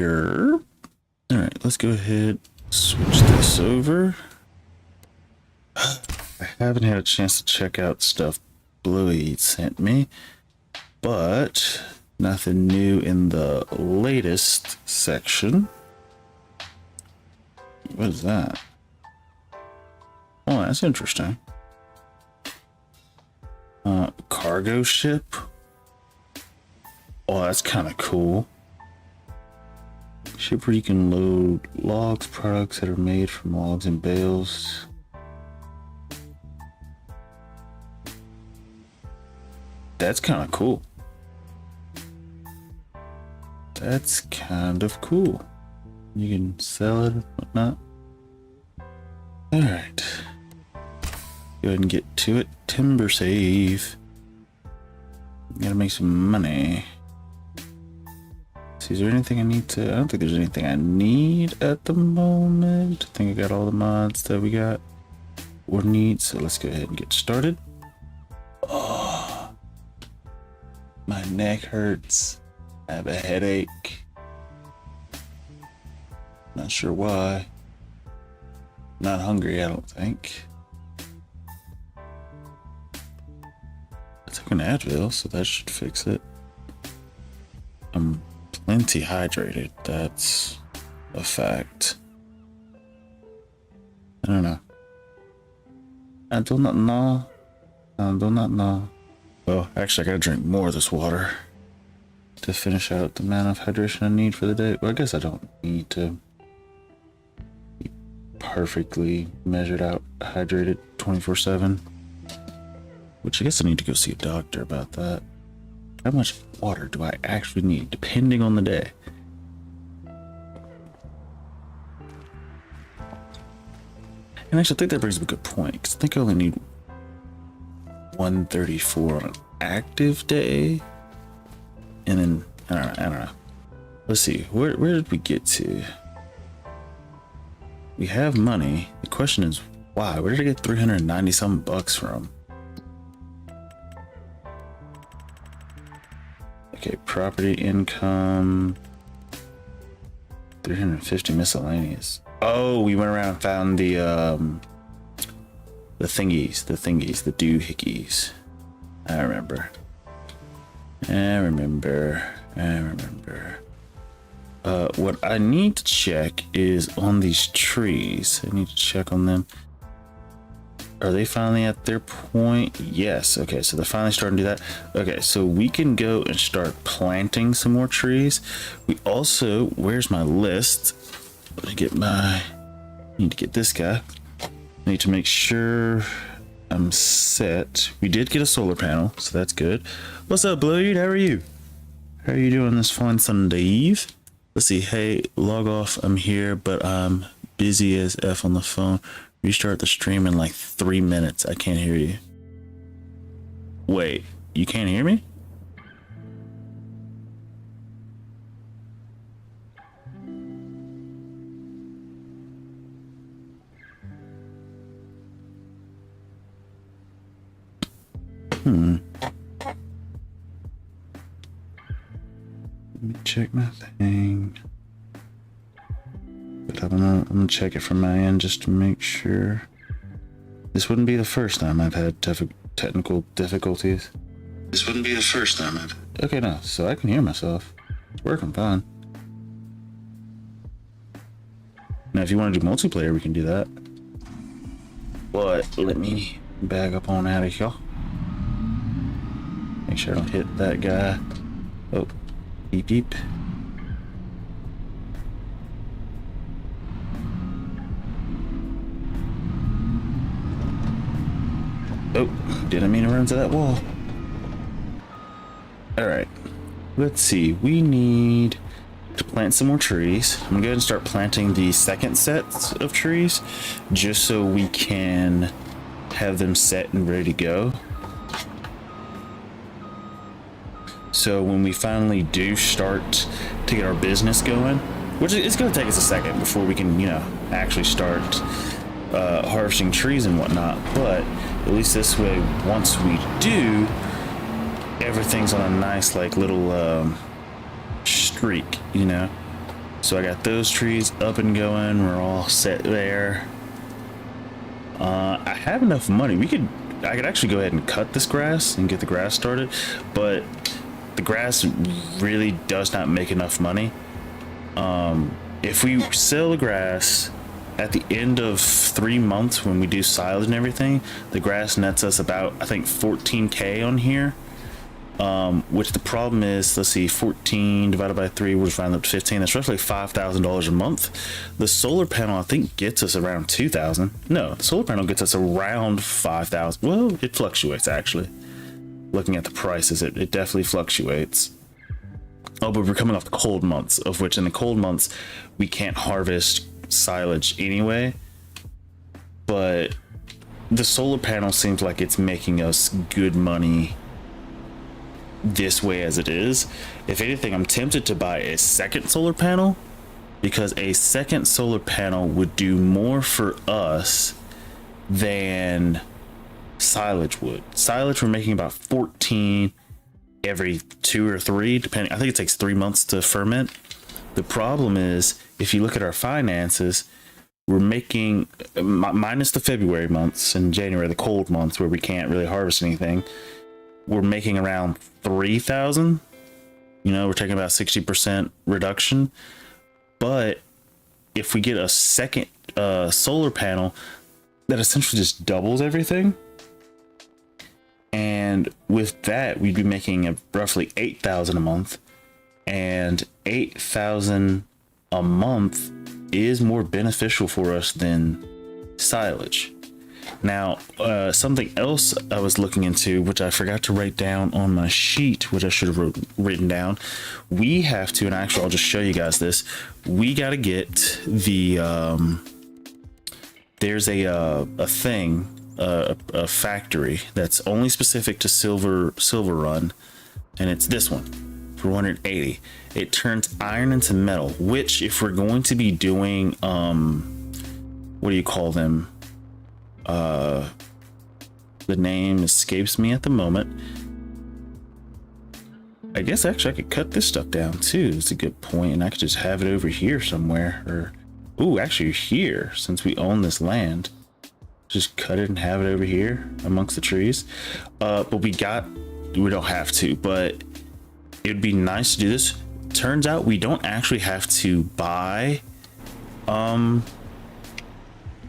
here. All right, let's go ahead, switch this over. I haven't had a chance to check out stuff Bluey sent me, but nothing new in the latest section. What is that? Oh, that's interesting. Cargo ship. Oh, that's kind of cool. Ship where you can load logs, products that are made from logs and bales. That's kind of cool. That's kind of cool. You can sell it, whatnot. All right. Go ahead and get to it. Timber save. Gotta make some money. See, is there anything I need to? I don't think there's anything I need at the moment. I think I got all the mods that we got or need. So let's go ahead and get started. Oh, my neck hurts. I have a headache. Not sure why. Not hungry, I don't think. I took an Advil, so that should fix it. I'm plenty hydrated. That's a fact. I don't know. I do not know. I do not know. Well, actually, I gotta drink more of this water to finish out the amount of hydration I need for the day. Well, I guess I don't need to be perfectly measured out, hydrated 24/7. Which I guess I need to go see a doctor about that. How much water do I actually need, depending on the day? And actually, I think that brings up a good point, because I think I only need 134 on an active day. And then, I don't know. Let's see, where did we get to? We have money. The question is, why? Where did I get 390 some bucks from? Okay, property income, 350 miscellaneous. Oh, we went around and found the thingies, the doohickeys. I remember. What I need to check is on these trees. I need to check on them. Are they finally at their point? Yes. Okay, so they're finally starting to do that. Okay, so we can go and start planting some more trees. We also, where's my list? Let me get need to get this guy. I need to make sure I'm set. We did get a solar panel, so that's good. What's up, Blade? How are you? How are you doing this fine Sunday Eve? Let's see. Hey, log off. I'm here, but I'm busy as F on the phone. Restart the stream in like 3 minutes. I can't hear you. Wait, you can't hear me? Let me check my thing. But I'm gonna check it from my end just to make sure. This wouldn't be the first time I've had technical difficulties. This wouldn't be the first time I've... Okay, no, so I can hear myself. It's working fine. Now, if you want to do multiplayer, we can do that. But let me back up on out of here. Make sure I don't hit that guy. Oh, beep beep. Oh, didn't mean to run into that wall. Alright, let's see. We need to plant some more trees. I'm gonna go ahead and start planting the second set of trees just so we can have them set and ready to go. So when we finally do start to get our business going, which is going to take us a second before we can, actually start harvesting trees and whatnot. But at least this way, once we do, everything's on a nice, like, little streak, So I got those trees up and going. We're all set there. I have enough money. I could actually go ahead and cut this grass and get the grass started, but the grass really does not make enough money. If we sell the grass at the end of 3 months when we do silage and everything, the grass nets us about, I think, 14K on here. Which the problem is, let's see, 14 divided by 3, we're rounding up to 15. That's roughly $5,000 a month. The solar panel, I think, gets us around 2,000. No, the solar panel gets us around 5,000. Well, it fluctuates, actually. Looking at the prices, it definitely fluctuates. Oh, but we're coming off the cold months, of which in the cold months, we can't harvest silage anyway. But the solar panel seems like it's making us good money this way as it is. If anything, I'm tempted to buy a second solar panel, because a second solar panel would do more for us than silage would. Silage, we're making about 14 every 2 or 3, depending. I think it takes 3 months to ferment. The problem is, if you look at our finances, we're making, minus the February months and January, the cold months where we can't really harvest anything, we're making around 3,000. You know, we're taking about 60% reduction. But if we get a second solar panel, that essentially just doubles everything. And with that, we'd be making roughly 8,000 a month. And 8,000 a month is more beneficial for us than silage. Now, something else I was looking into, which I forgot to write down on my sheet, which I should have written down. We have to, and actually I'll just show you guys this. We got to get the, there's a thing, a factory that's only specific to silver run. And it's this one for 180. It turns iron into metal, which if we're going to be doing, what do you call them? The name escapes me at the moment. I guess actually I could cut this stuff down too. It's a good point, and I could just have it over here somewhere. Or, ooh, actually here, since we own this land, just cut it and have it over here amongst the trees. But we don't have to, but it'd be nice to do this. Turns out we don't actually have to buy,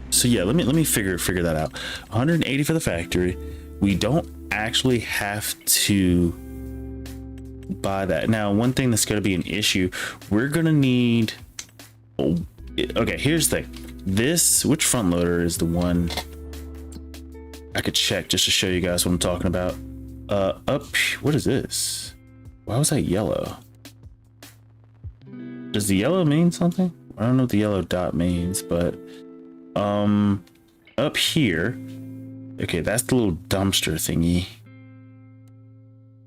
so yeah, let me figure that out. 180 for the factory. We don't actually have to buy that. Now, one thing that's going to be an issue, we're going to need, okay, here's the thing. Which front loader is the one I could check just to show you guys what I'm talking about? What is this? Why was that yellow? Does the yellow mean something? I don't know what the yellow dot means, but up here, okay, that's the little dumpster thingy.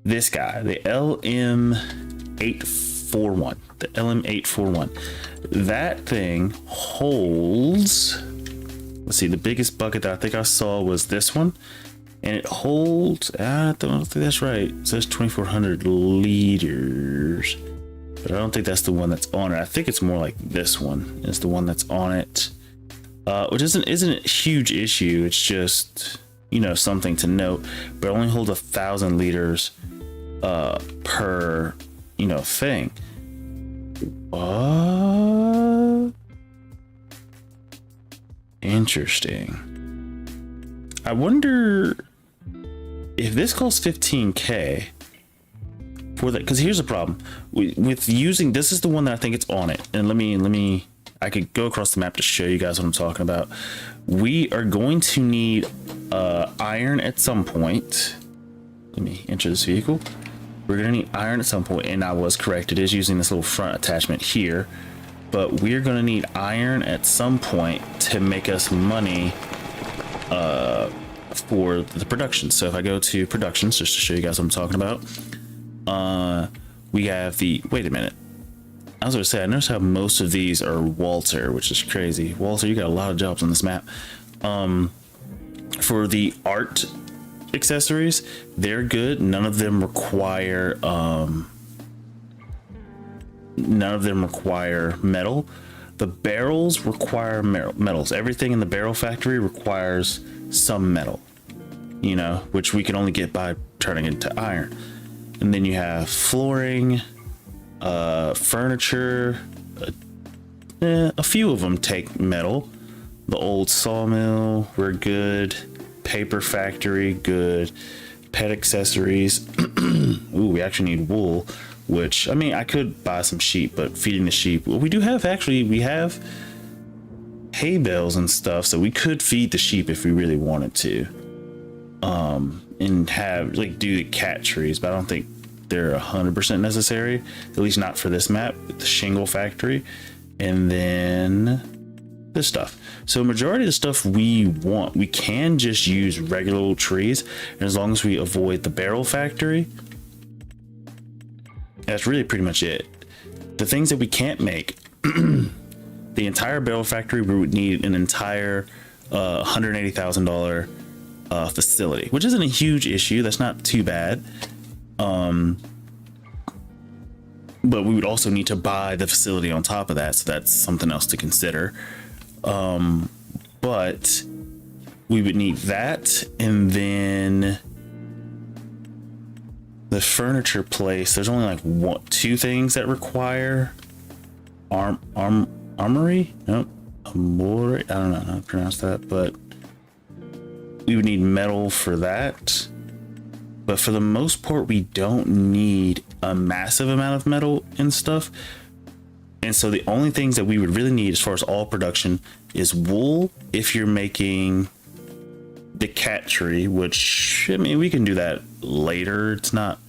This guy, the LM841, the LM841, that thing holds, let's see, the biggest bucket that I think I saw was this one, and it holds, I don't think that's right, it says 2,400 liters, but I don't think that's the one that's on it. I think it's more like this one is the one that's on it. Which isn't a huge issue. It's just, you know, something to note, but it only holds 1,000 liters per, you know, thing. Interesting. I wonder if this costs 15K for that, because here's the problem with using, this is the one that I think it's on it, and let me I could go across the map to show you guys what I'm talking about. We are going to need iron at some point. Let me enter this vehicle. We're going to need iron at some point, and I was correct. It is using this little front attachment here, but we're going to need iron at some point to make us money for the production. So if I go to productions, just to show you guys what I'm talking about, we have the, wait a minute. I was going to say, I noticed how most of these are Walter, which is crazy. Walter, you got a lot of jobs on this map. For the art accessories, they're good. None of them require none of them require metal. The barrels require metals. Everything in the barrel factory requires some metal, you know, which we can only get by turning into iron. And then you have flooring, furniture, a few of them take metal. The old sawmill, we're good. Paper factory, good. Pet accessories. Ooh, we actually need wool, which, I mean, I could buy some sheep, but feeding the sheep, well, we do have, actually, we have hay bales and stuff, so we could feed the sheep if we really wanted to. And have, like, do the cat trees, but I don't think they're 100% necessary, at least not for this map. The shingle factory, and then this stuff. So majority of the stuff we want, we can just use regular old trees, and as long as we avoid the barrel factory, that's really pretty much it. The things that we can't make, the entire barrel factory, we would need an entire $180,000 facility, which isn't a huge issue. That's not too bad. But we would also need to buy the facility on top of that, so that's something else to consider. But we would need that, and then the furniture place, there's only like two things that require armory. Nope, armory. I don't know how to pronounce that, but we would need metal for that. But for the most part, we don't need a massive amount of metal and stuff. And so the only things that we would really need as far as all production is wool, if you're making the cat tree, which, I mean, we can do that later. It's not,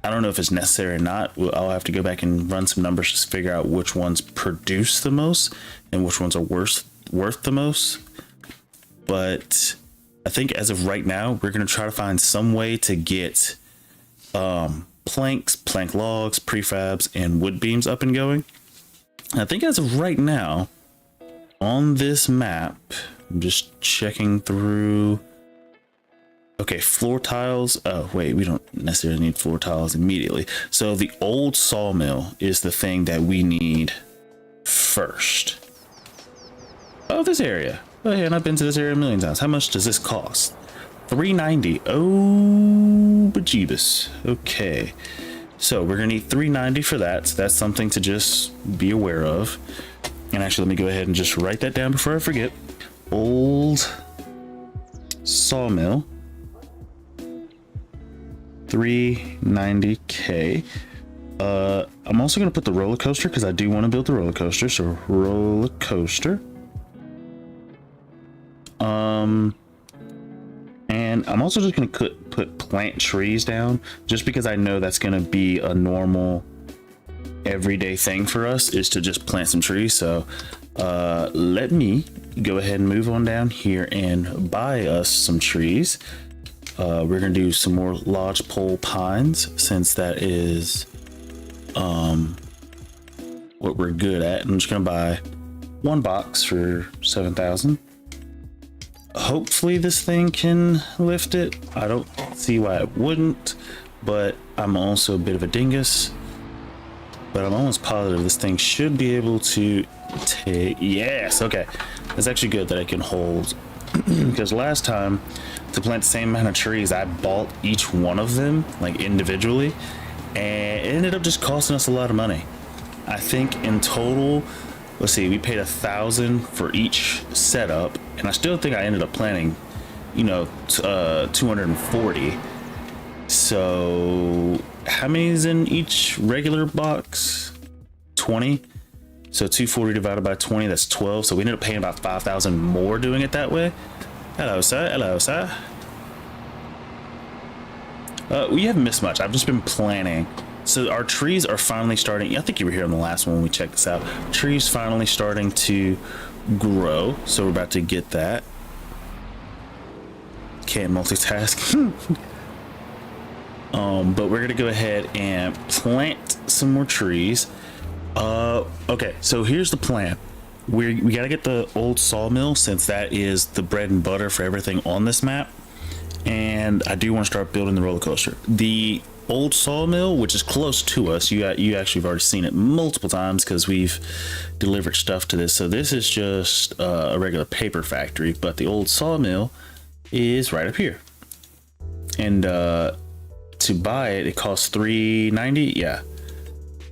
I don't know if it's necessary or not. I'll have to go back and run some numbers just to figure out which ones produce the most and which ones are worth the most. But I think as of right now, we're going to try to find some way to get planks, plank logs, prefabs, and wood beams up and going. And I think as of right now, on this map, I'm just checking through. Okay, floor tiles. Oh, wait, we don't necessarily need floor tiles immediately. So the old sawmill is the thing that we need first. Oh, this area. Oh, yeah, and I've been to this area a million times. How much does this cost? $390. Oh, bejeebus. Okay. So we're going to need $390 for that. So that's something to just be aware of. And actually, let me go ahead and just write that down before I forget. Old sawmill. $390K. I'm also going to put the roller coaster because I do want to build the roller coaster. So roller coaster. And I'm also just going to put plant trees down just because I know that's going to be a normal everyday thing for us, is to just plant some trees. So let me go ahead and move on down here and buy us some trees. We're going to do some more lodgepole pines since that is what we're good at. I'm just going to buy one box for 7,000. Hopefully this thing can lift it. I don't see why it wouldn't, but I'm also a bit of a dingus. But I'm almost positive this thing should be able to take. Yes, okay. That's actually good that I can hold, because last time to plant the same amount of trees, I bought each one of them like individually, and it ended up just costing us a lot of money. I think in total, let's see, we paid $1,000 for each setup, and I still think I ended up planting, 240. So how many is in each regular box? 20. So 240 divided by 20, that's 12. So we ended up paying about 5,000 more doing it that way. Hello, sir. Hello, sir. We haven't missed much. I've just been planning. So our trees are finally starting. I think you were here on the last one when we checked this out. Trees finally starting to grow. So we're about to get that. Can't multitask. But we're gonna go ahead and plant some more trees. Okay, so here's the plan. We gotta get the old sawmill, since that is the bread and butter for everything on this map. And I do want to start building the roller coaster. The old sawmill, which is close to us. You actually have already seen it multiple times because we've delivered stuff to this. So this is just a regular paper factory, but the old sawmill is right up here. And to buy it, it costs $3.90. Yeah.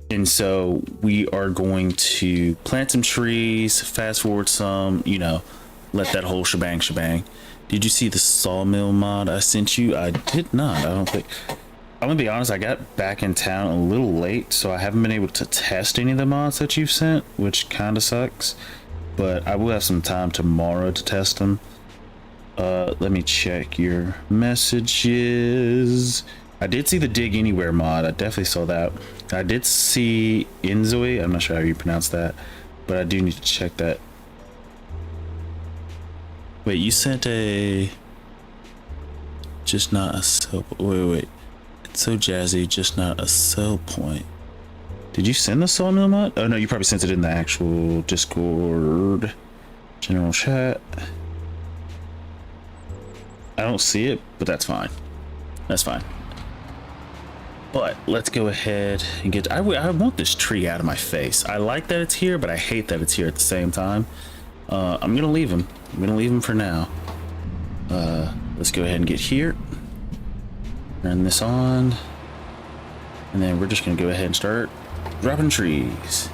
And so we are going to plant some trees, fast forward some, you know, let that whole shebang. Did you see the sawmill mod I sent you? I did not. I don't think. I'm gonna be honest, I got back in town a little late, so I haven't been able to test any of the mods that you've sent, which kind of sucks. But I will have some time tomorrow to test them. Let me check your messages. I did see the Dig Anywhere mod. I definitely saw that. I did see Inzoi. I'm not sure how you pronounce that, but I do need to check that. Wait, you sent a... Just not a sell... Wait. It's so jazzy, just not a sell point. Did you send the sawmill mod? Oh no, you probably sent it in the actual Discord general chat. I don't see it, but that's fine. That's fine. But let's go ahead and get... I want this tree out of my face. I like that it's here, but I hate that it's here at the same time. I'm gonna leave him. I'm gonna leave him for now. Let's go ahead and get here. Turn this on. And then we're just gonna go ahead and start dropping trees.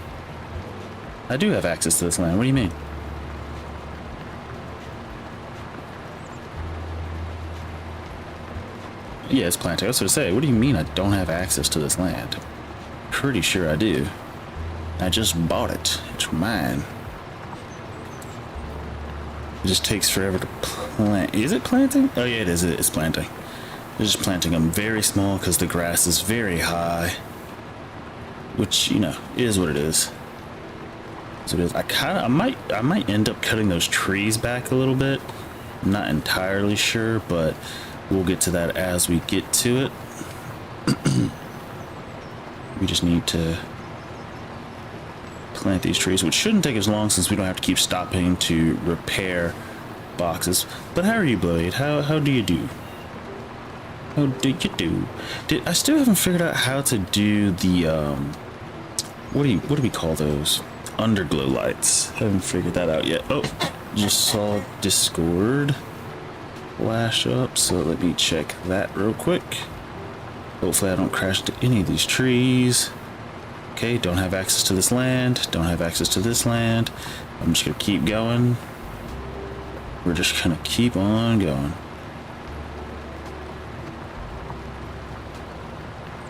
I do have access to this land. What do you mean? Yeah, it's planting. I was going to say, what do you mean I don't have access to this land? Pretty sure I do. I just bought it. It's mine. It just takes forever to plant. Is it planting? Oh yeah, it is. It's planting. It's just planting them very small because the grass is very high. Which, you know, is what it is. So it is. I might end up cutting those trees back a little bit. I'm not entirely sure, but we'll get to that as we get to it. We just need to plant these trees, which shouldn't take as long since we don't have to keep stopping to repair boxes. But how are you, Blade? How do you do? How do you do? I still haven't figured out how to do the what do we call those? Underglow lights. Haven't figured that out yet. Oh, just saw Discord flash up, so let me check that real quick. Hopefully I don't crash into any of these trees. Okay, don't have access to this land. Don't have access to this land. I'm just gonna keep going. We're just gonna keep on going.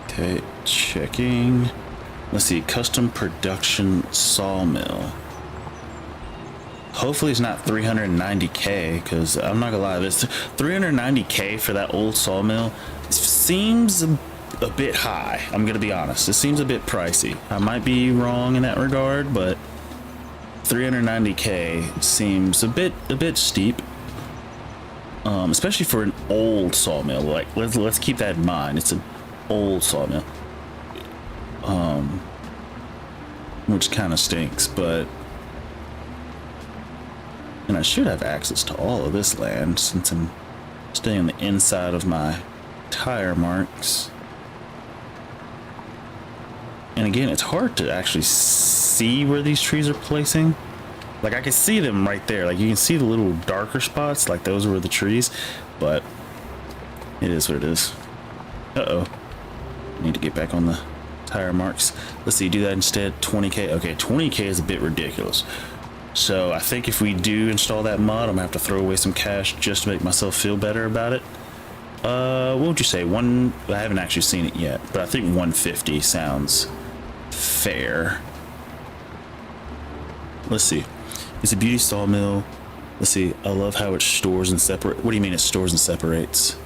Okay, checking. Let's see, custom production sawmill. Hopefully it's not 390k, because I'm not gonna lie, this 390k for that old sawmill seems a bit high. I'm gonna be honest, it seems a bit pricey. I might be wrong in that regard, but 390k seems a bit steep, especially for an old sawmill. Like let's keep that in mind. It's an old sawmill, which kind of stinks, but. And I should have access to all of this land since I'm staying on the inside of my tire marks. And again, it's hard to actually see where these trees are placing. Like I can see them right there. Like you can see the little darker spots, like those were the trees, but it is what it is. Uh-oh. Need to get back on the tire marks. Let's see, do that instead. 20k. Okay, 20k is a bit ridiculous. So I think if we do install that mod, I'm gonna have to throw away some cash just to make myself feel better about it. What would you say? I haven't actually seen it yet, but I think 150 sounds fair. Let's see. It's a beauty sawmill. Let's see. I love how it stores and separates. What do you mean it stores and separates?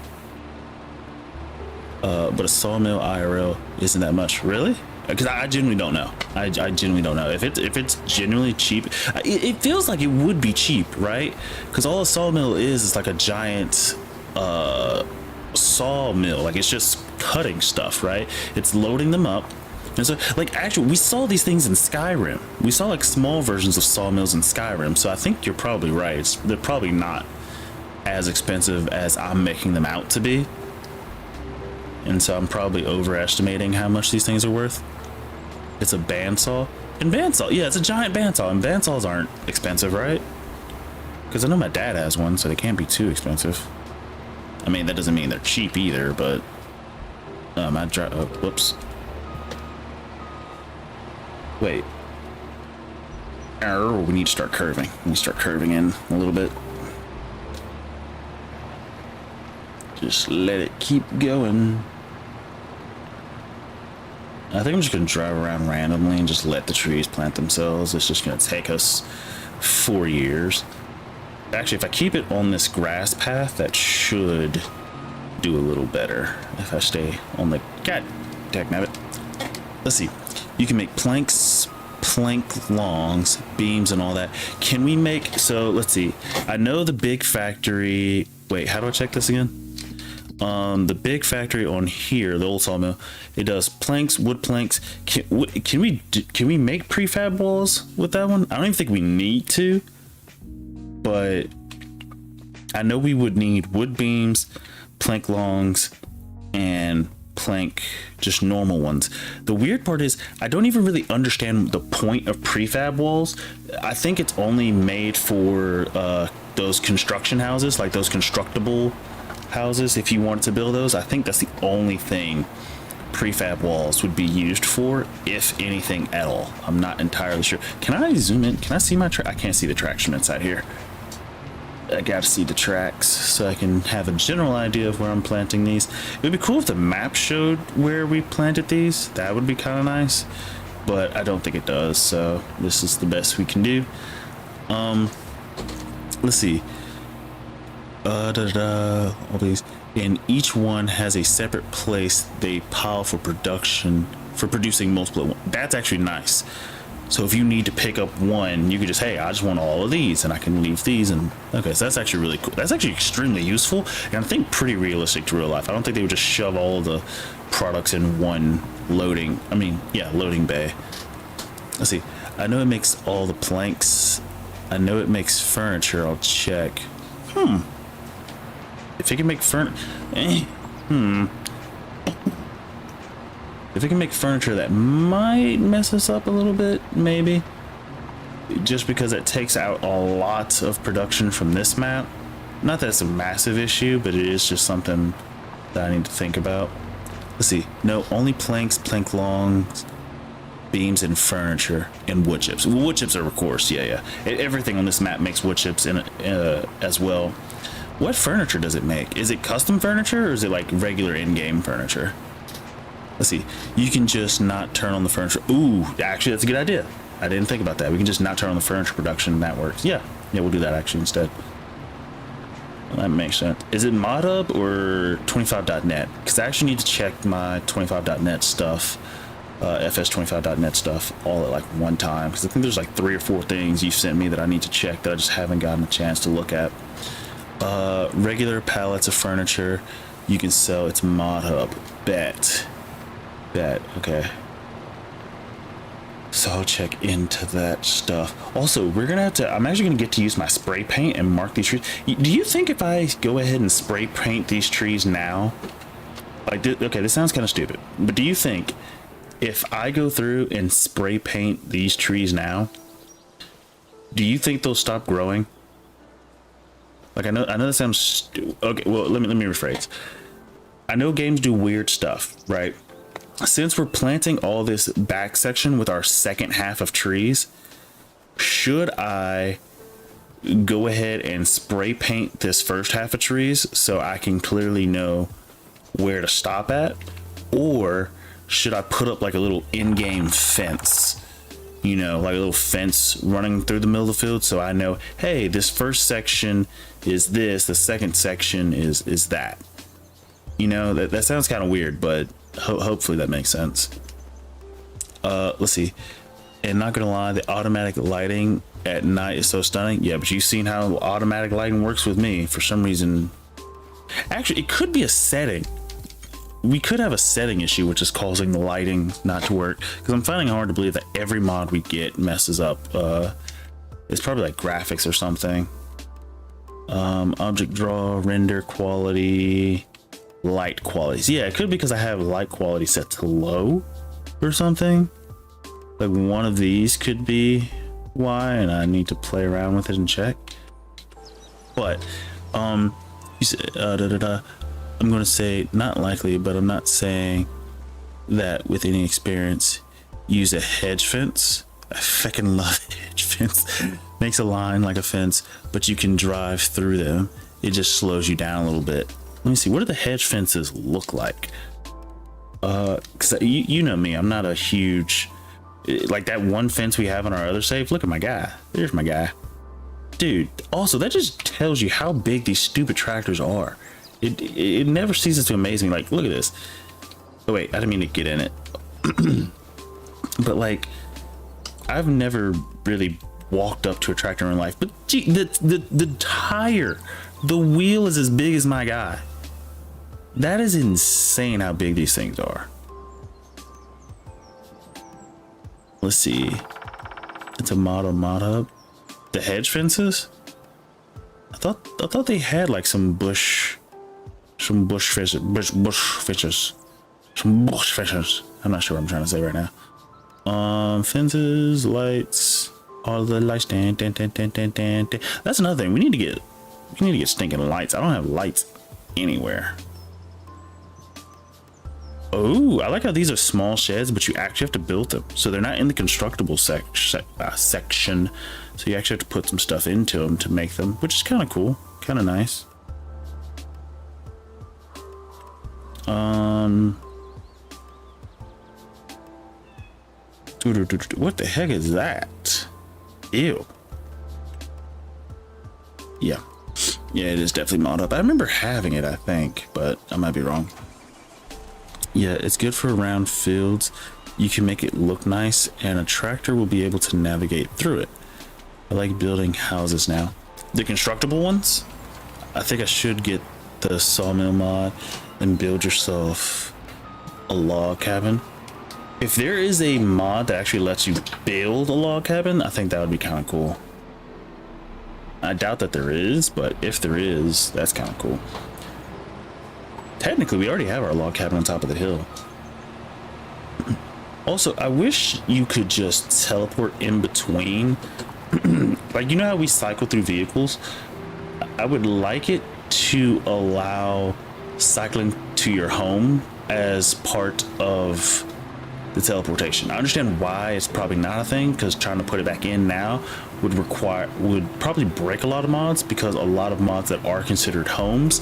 But a sawmill IRL isn't that much, really? Because I genuinely don't know. I genuinely don't know if it's genuinely cheap. It feels like it would be cheap, right? Because all a sawmill is like a giant sawmill. Like it's just cutting stuff, right? It's loading them up. And so, like, actually, we saw these things in Skyrim. We saw like small versions of sawmills in Skyrim. So I think you're probably right. They're probably not as expensive as I'm making them out to be. and so I'm probably overestimating how much these things are worth. It's a bandsaw. And bandsaw, yeah, it's a giant bandsaw, and bandsaws aren't expensive, right? Because I know my dad has one, so they can't be too expensive. I mean, that doesn't mean they're cheap either, but whoops. Wait. We need to start curving. We need to start curving in a little bit. Just let it keep going. I think I'm just going to drive around randomly and just let the trees plant themselves. It's just going to take us 4 years. Actually, if I keep it on this grass path, that should do a little better. If I stay on the... God dagnabbit. Let's see. You can make planks, plank longs, beams, and all that. Can we make... So, let's see. I know the big factory... Wait, how do I check this again? The big factory on here, the old sawmill, it does planks, wood planks. Can we make prefab walls with that one? I don't even think we need to, but I know we would need wood beams, plank longs, and plank, just normal ones. The weird part is I don't even really understand the point of prefab walls. I think it's only made for those construction houses, like those constructible houses. If you wanted to build those, I think that's the only thing prefab walls would be used for, if anything at all. I'm not entirely sure. Can I zoom in? Can I see my track? I can't see the track instruments out here. I gotta see the tracks so I can have a general idea of where I'm planting these. It would be cool if the map showed where we planted these. That would be kind of nice, but I don't think it does, so this is the best we can do. Let's see. All these, and each one has a separate place they pile for production, for producing multiple. That's actually nice. So if you need to pick up one, you could just, hey, I just want all of these, and I can leave these. And okay, so that's actually really cool. That's actually extremely useful, and I think pretty realistic to real life. I don't think they would just shove all of the products in one loading. I mean, yeah, loading bay. Let's see. I know it makes all the planks. I know it makes furniture. I'll check. If it can make furniture, if it can make furniture, that might mess us up a little bit, maybe. Just because it takes out a lot of production from this map. Not that it's a massive issue, but it is just something that I need to think about. Let's see. No, only planks, plank longs, beams, and furniture, and wood chips. Wood chips are, of course, yeah. Everything on this map makes wood chips in as well. What furniture does it make? Is it custom furniture, or is it like regular in-game furniture? Let's see. You can just not turn on the furniture. Ooh, actually, that's a good idea. I didn't think about that. We can just not turn on the furniture production, and that works. Yeah, we'll do that actually instead. Well, that makes sense. Is it ModHub or 25.net? Because I actually need to check my 25.net stuff, fs25.net stuff, all at like one time. Because I think there's like 3 or 4 things you've sent me that I need to check that I just haven't gotten a chance to look at. Regular pallets of furniture you can sell. It's ModHub. Bet. Okay, so I'll check into that stuff. Also, we're gonna have to, I'm actually gonna get to use my spray paint and mark these trees. Do you think if I go ahead and spray paint these trees now, like, okay, this sounds kind of stupid, but do you think if I go through and spray paint these trees now, do you think they'll stop growing? Like, I know that sounds okay. Well, let me rephrase. I know games do weird stuff, right? Since we're planting all this back section with our second half of trees, should I go ahead and spray paint this first half of trees so I can clearly know where to stop at? Or should I put up like a little in-game fence? You know, like a little fence running through the middle of the field, so I know, hey, this first section is this, the second section is that. You know, that sounds kind of weird, but hopefully that makes sense. Let's see. And not gonna lie, the automatic lighting at night is so stunning. Yeah, but you've seen how automatic lighting works with me. For some reason, actually, it could be a setting. We could have a setting issue which is causing the lighting not to work, because I'm finding it hard to believe that every mod we get messes up. It's probably like graphics or something. Object draw, render quality. light qualities. Yeah, it could be because I have light quality set to low or something. Like one of these could be why, and I need to play around with it and check. But you said I'm gonna say not likely, but I'm not saying that with any experience. Use a hedge fence. I fucking love hedge fence. Makes a line like a fence, but you can drive through them. It just slows you down a little bit. Let me see, what do the hedge fences look like? Because you know me, I'm not a huge, like that one fence we have on our other save. Look at my guy. There's my guy. Dude, also that just tells you how big these stupid tractors are. It never ceases to amaze me. Like, look at this. Oh wait, I didn't mean to get in it. But like, I've never really walked up to a tractor in life, but gee, the tire, the wheel is as big as my guy. That is insane how big these things are. Let's see. It's a mod hub. The hedge fences? I thought they had like some bush fishes. I'm not sure what I'm trying to say right now. Fences, lights, all the lights. That's another thing. We need to get stinking lights. I don't have lights anywhere. Oh, I like how these are small sheds, but you actually have to build them. So they're not in the constructible section. So you actually have to put some stuff into them to make them, which is kind of cool, kind of nice. What the heck is that? Ew. Yeah, it is definitely mod up. I remember having it, I think, but I might be wrong. Yeah, it's good for around fields. You can make it look nice, and a tractor will be able to navigate through it. I like building houses now. The constructible ones, I think I should get the sawmill mod and build yourself a log cabin. If there is a mod that actually lets you build a log cabin, I think that would be kind of cool. I doubt that there is, but if there is, that's kind of cool. Technically, we already have our log cabin on top of the hill. Also, I wish you could just teleport in between. Like, you know how we cycle through vehicles? I would like it to allow cycling to your home as part of the teleportation. I understand why it's probably not a thing, because trying to put it back in now would probably break a lot of mods, because a lot of mods that are considered homes,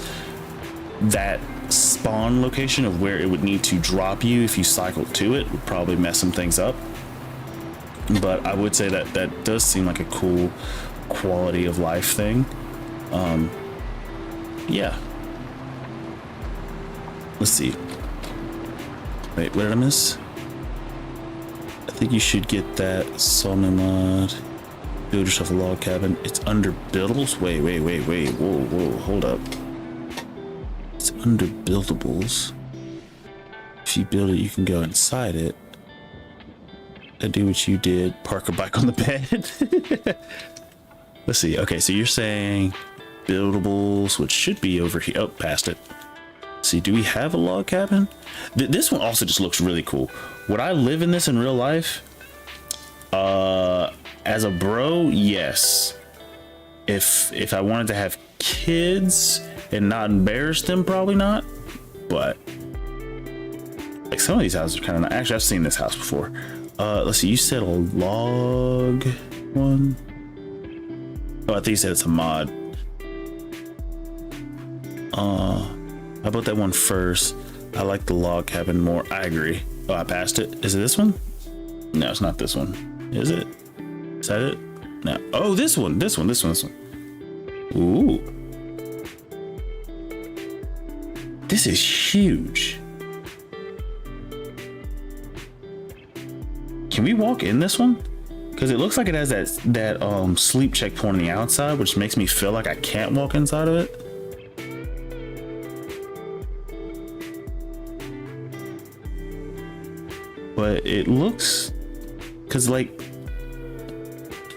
that spawn location of where it would need to drop you if you cycled to it would probably mess some things up. But I would say that that does seem like a cool quality of life thing. Yeah. Let's see. Wait, what did I miss? I think you should get that sawmill mod. Build yourself a log cabin. It's under buildables. Wait. Whoa, hold up. It's under buildables. If you build it, you can go inside it. And do what you did. Park a bike on the bed. Let's see. Okay, so you're saying buildables, which should be over here. Oh, past it. See, do we have a log cabin? This one also just looks really cool. Would I live in this in real life? As a bro, yes. If I wanted to have kids and not embarrass them, probably not. But like, some of these houses are kind of not. Actually, I've seen this house before. Let's see. You said a log one. Oh, I think you said it's a mod. How about that one first? I like the log cabin more. I agree. Oh, I passed it. Is it this one? No, it's not this one. Is it? Is that it? No. Oh, this one. Ooh. This is huge. Can we walk in this one? Because it looks like it has that sleep checkpoint on the outside, which makes me feel like I can't walk inside of it. But it looks, because like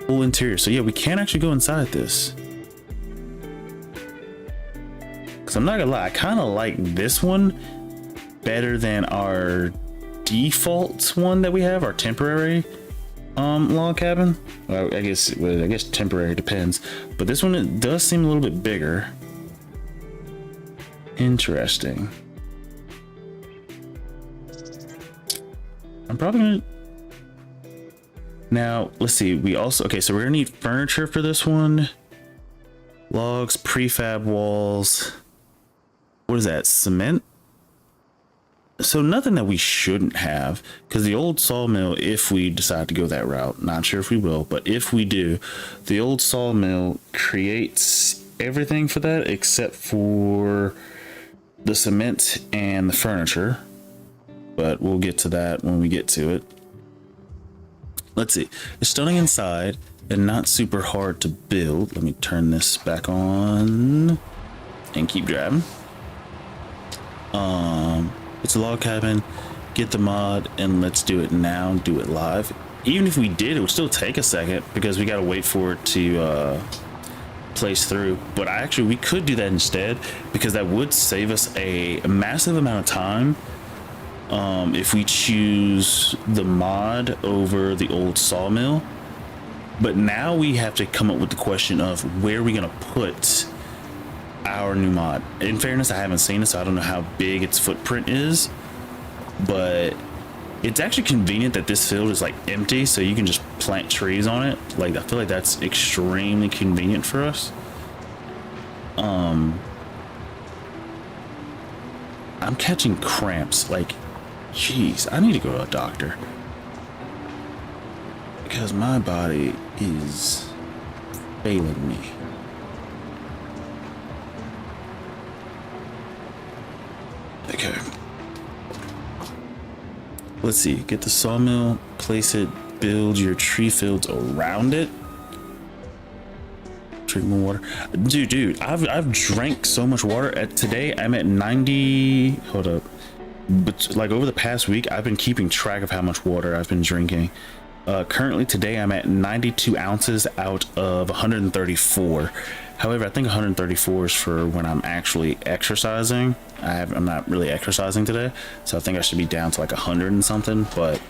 full interior, so yeah, we can't actually go inside this. logs. I'm not gonna lie, I kind of like this one better than our default one that we have, our temporary log cabin. Well, I guess temporary depends, but this one, it does seem a little bit bigger. Interesting. I'm probably gonna now, let's see, we also, okay, so we're gonna need furniture for this one. Logs, prefab walls. What is that, cement? So nothing that we shouldn't have, because the old sawmill, if we decide to go that route, not sure if we will, but if we do, the old sawmill creates everything for that except for the cement and the furniture, but we'll get to that when we get to it. Let's see, it's stunning inside and not super hard to build. Let me turn this back on and keep driving. It's a log cabin. Get the mod and let's do it now. Do it live. Even if we did, it would still take a second because we got to wait for it to place through. But we could do that instead because that would save us a massive amount of time. If we choose the mod over the old sawmill. But now we have to come up with the question of where are we going to put our new mod. In fairness, I haven't seen it, so I don't know how big its footprint is, but it's actually convenient that this field is like empty, so you can just plant trees on it. Like, I feel like that's extremely convenient for us. I'm catching cramps. Like, jeez, I need to go to a doctor because my body is failing me. Okay. Let's see. Get the sawmill, place it, build your tree fields around it. Drink more water. Dude, I've drank so much water. Today I'm at 90. Hold up. But like over the past week, I've been keeping track of how much water I've been drinking. Currently today I'm at 92 ounces out of 134. However, I think 134 is for when I'm actually exercising. I'm not really exercising today, so I think I should be down to like 100 and something, but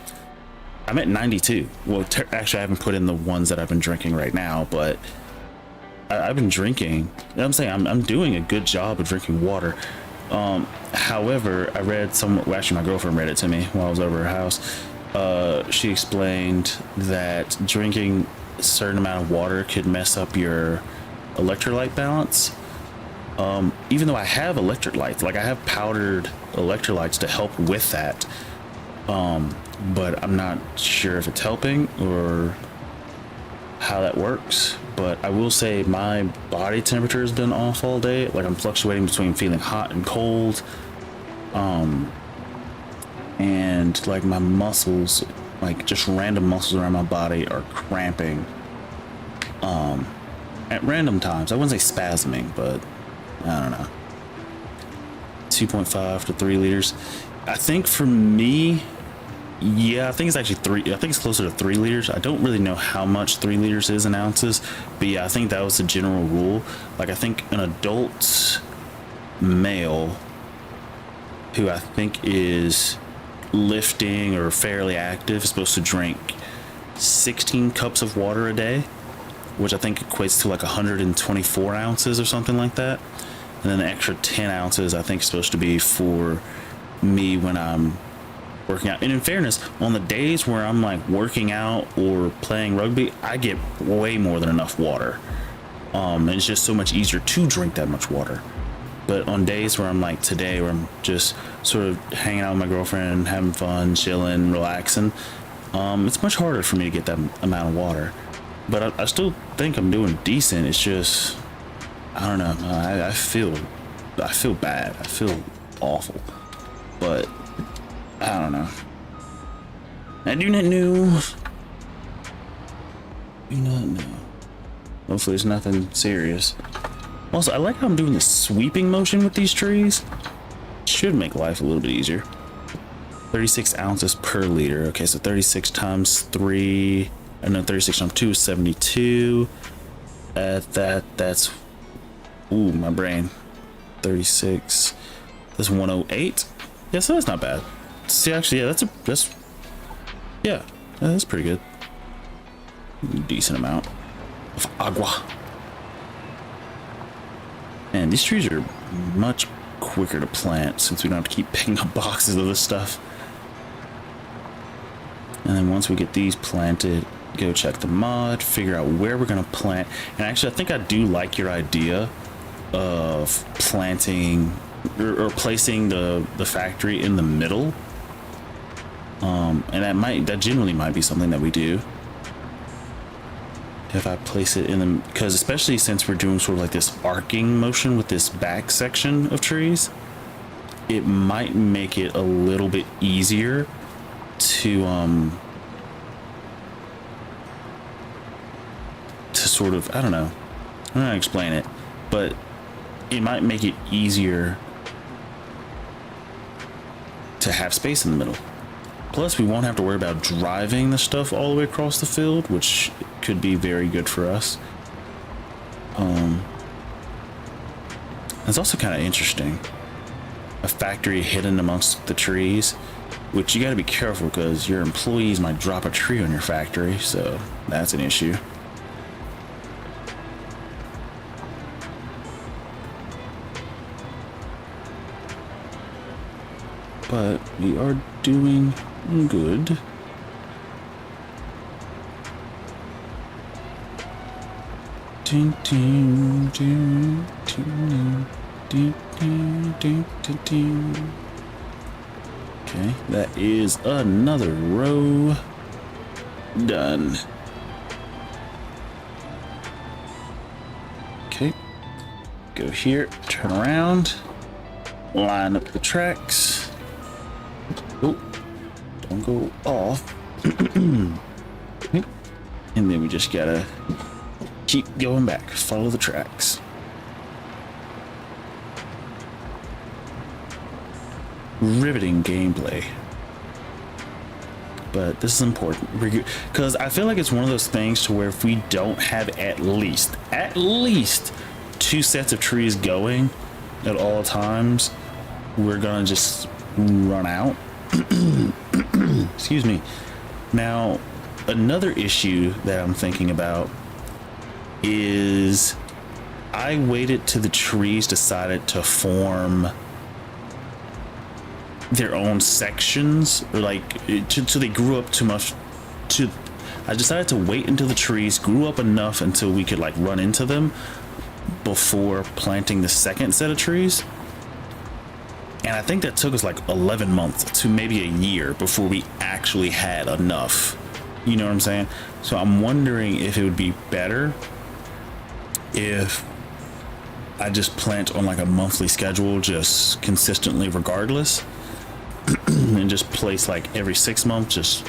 I'm at 92. Well, actually I haven't put in the ones that I've been drinking right now, but I've been drinking. I'm saying I'm doing a good job of drinking water. However, I read well, actually my girlfriend read it to me while I was over her house. She explained that drinking a certain amount of water could mess up your electrolyte balance. Even though I have electrolytes, like I have powdered electrolytes to help with that, but I'm not sure if it's helping or how that works. But I will say my body temperature has been off all day. Like I'm fluctuating between feeling hot and cold, and like my muscles, like just random muscles around my body are cramping at random times. I wouldn't say spasming, but I don't know. 2.5 to 3 liters. I think for me, yeah, I think it's actually 3. I think it's closer to 3 liters. I don't really know how much 3 liters is in ounces, but yeah, I think that was the general rule. Like I think an adult male who I think is lifting or fairly active is supposed to drink 16 cups of water a day, which I think equates to like 124 ounces or something like that. And then the extra 10 ounces I think is supposed to be for me when I'm working out. And in fairness, on the days where I'm like working out or playing rugby, I get way more than enough water. And it's just so much easier to drink that much water. But on days where I'm like today, where I'm just sort of hanging out with my girlfriend, having fun, chilling, relaxing, it's much harder for me to get that amount of water. But I still think I'm doing decent. It's just, I don't know. I feel bad. I feel awful. But I don't know. I do not know. Do not know. Hopefully it's nothing serious. Also, I like how I'm doing the sweeping motion with these trees. Should make life a little bit easier. 36 ounces per liter. Okay, so 36 times 3. I know 36 times 2 is 72. That's ooh, my brain. 136. That's 108. Yeah, so that's not bad. See, actually, yeah, that's pretty good. Decent amount of agua. And these trees are much quicker to plant since we don't have to keep picking up boxes of this stuff. And then once we get these planted, go check the mod, figure out where we're going to plant. And actually, I think I do like your idea of planting or placing the factory in the middle. And that generally might be something that we do. If I place it in the, because especially since we're doing sort of like this arcing motion with this back section of trees, it might make it a little bit easier to sort of, I don't know how to explain it, but it might make it easier to have space in the middle. Plus, we won't have to worry about driving the stuff all the way across the field, which could be very good for us. It's also kind of interesting. A factory hidden amongst the trees, which you got to be careful because your employees might drop a tree on your factory, so that's an issue. But we are doing good. Okay, that is another row done. Okay, go here, turn around, line up the tracks. Oh, don't go off. Okay. And then we just gotta keep going back, follow the tracks. Riveting gameplay. But this is important because I feel like it's one of those things to where if we don't have at least 2 sets of trees going at all times, we're gonna just run out. Excuse me. Now, another issue that I'm thinking about is I waited till the trees decided to form their own sections, or like till they grew up too much. I decided to wait until the trees grew up enough until we could like run into them before planting the second set of trees. And I think that took us like 11 months to maybe a year before we actually had enough. You know what I'm saying? So I'm wondering if it would be better if I just plant on like a monthly schedule, just consistently regardless, and just place like every 6 months, just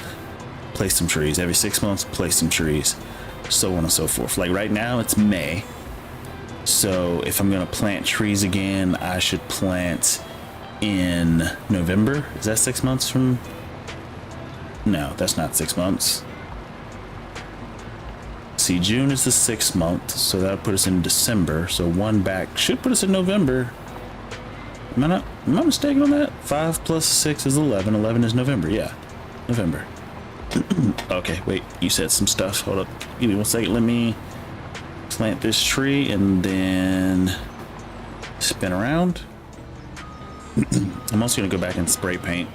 place some trees. Every 6 months, place some trees, so on and so forth. Like right now it's May. So if I'm gonna plant trees again, I should plant in November. Is that 6 months from? No, that's not 6 months. See, June is the 6th month, so that'll put us in December. So one back should put us in November. Am I mistaken on that? 5 plus 6 is 11. 11 is November. Yeah, November. Okay, wait, you said some stuff. Hold up, give me 1 second. Let me plant this tree and then spin around. I'm also gonna go back and spray paint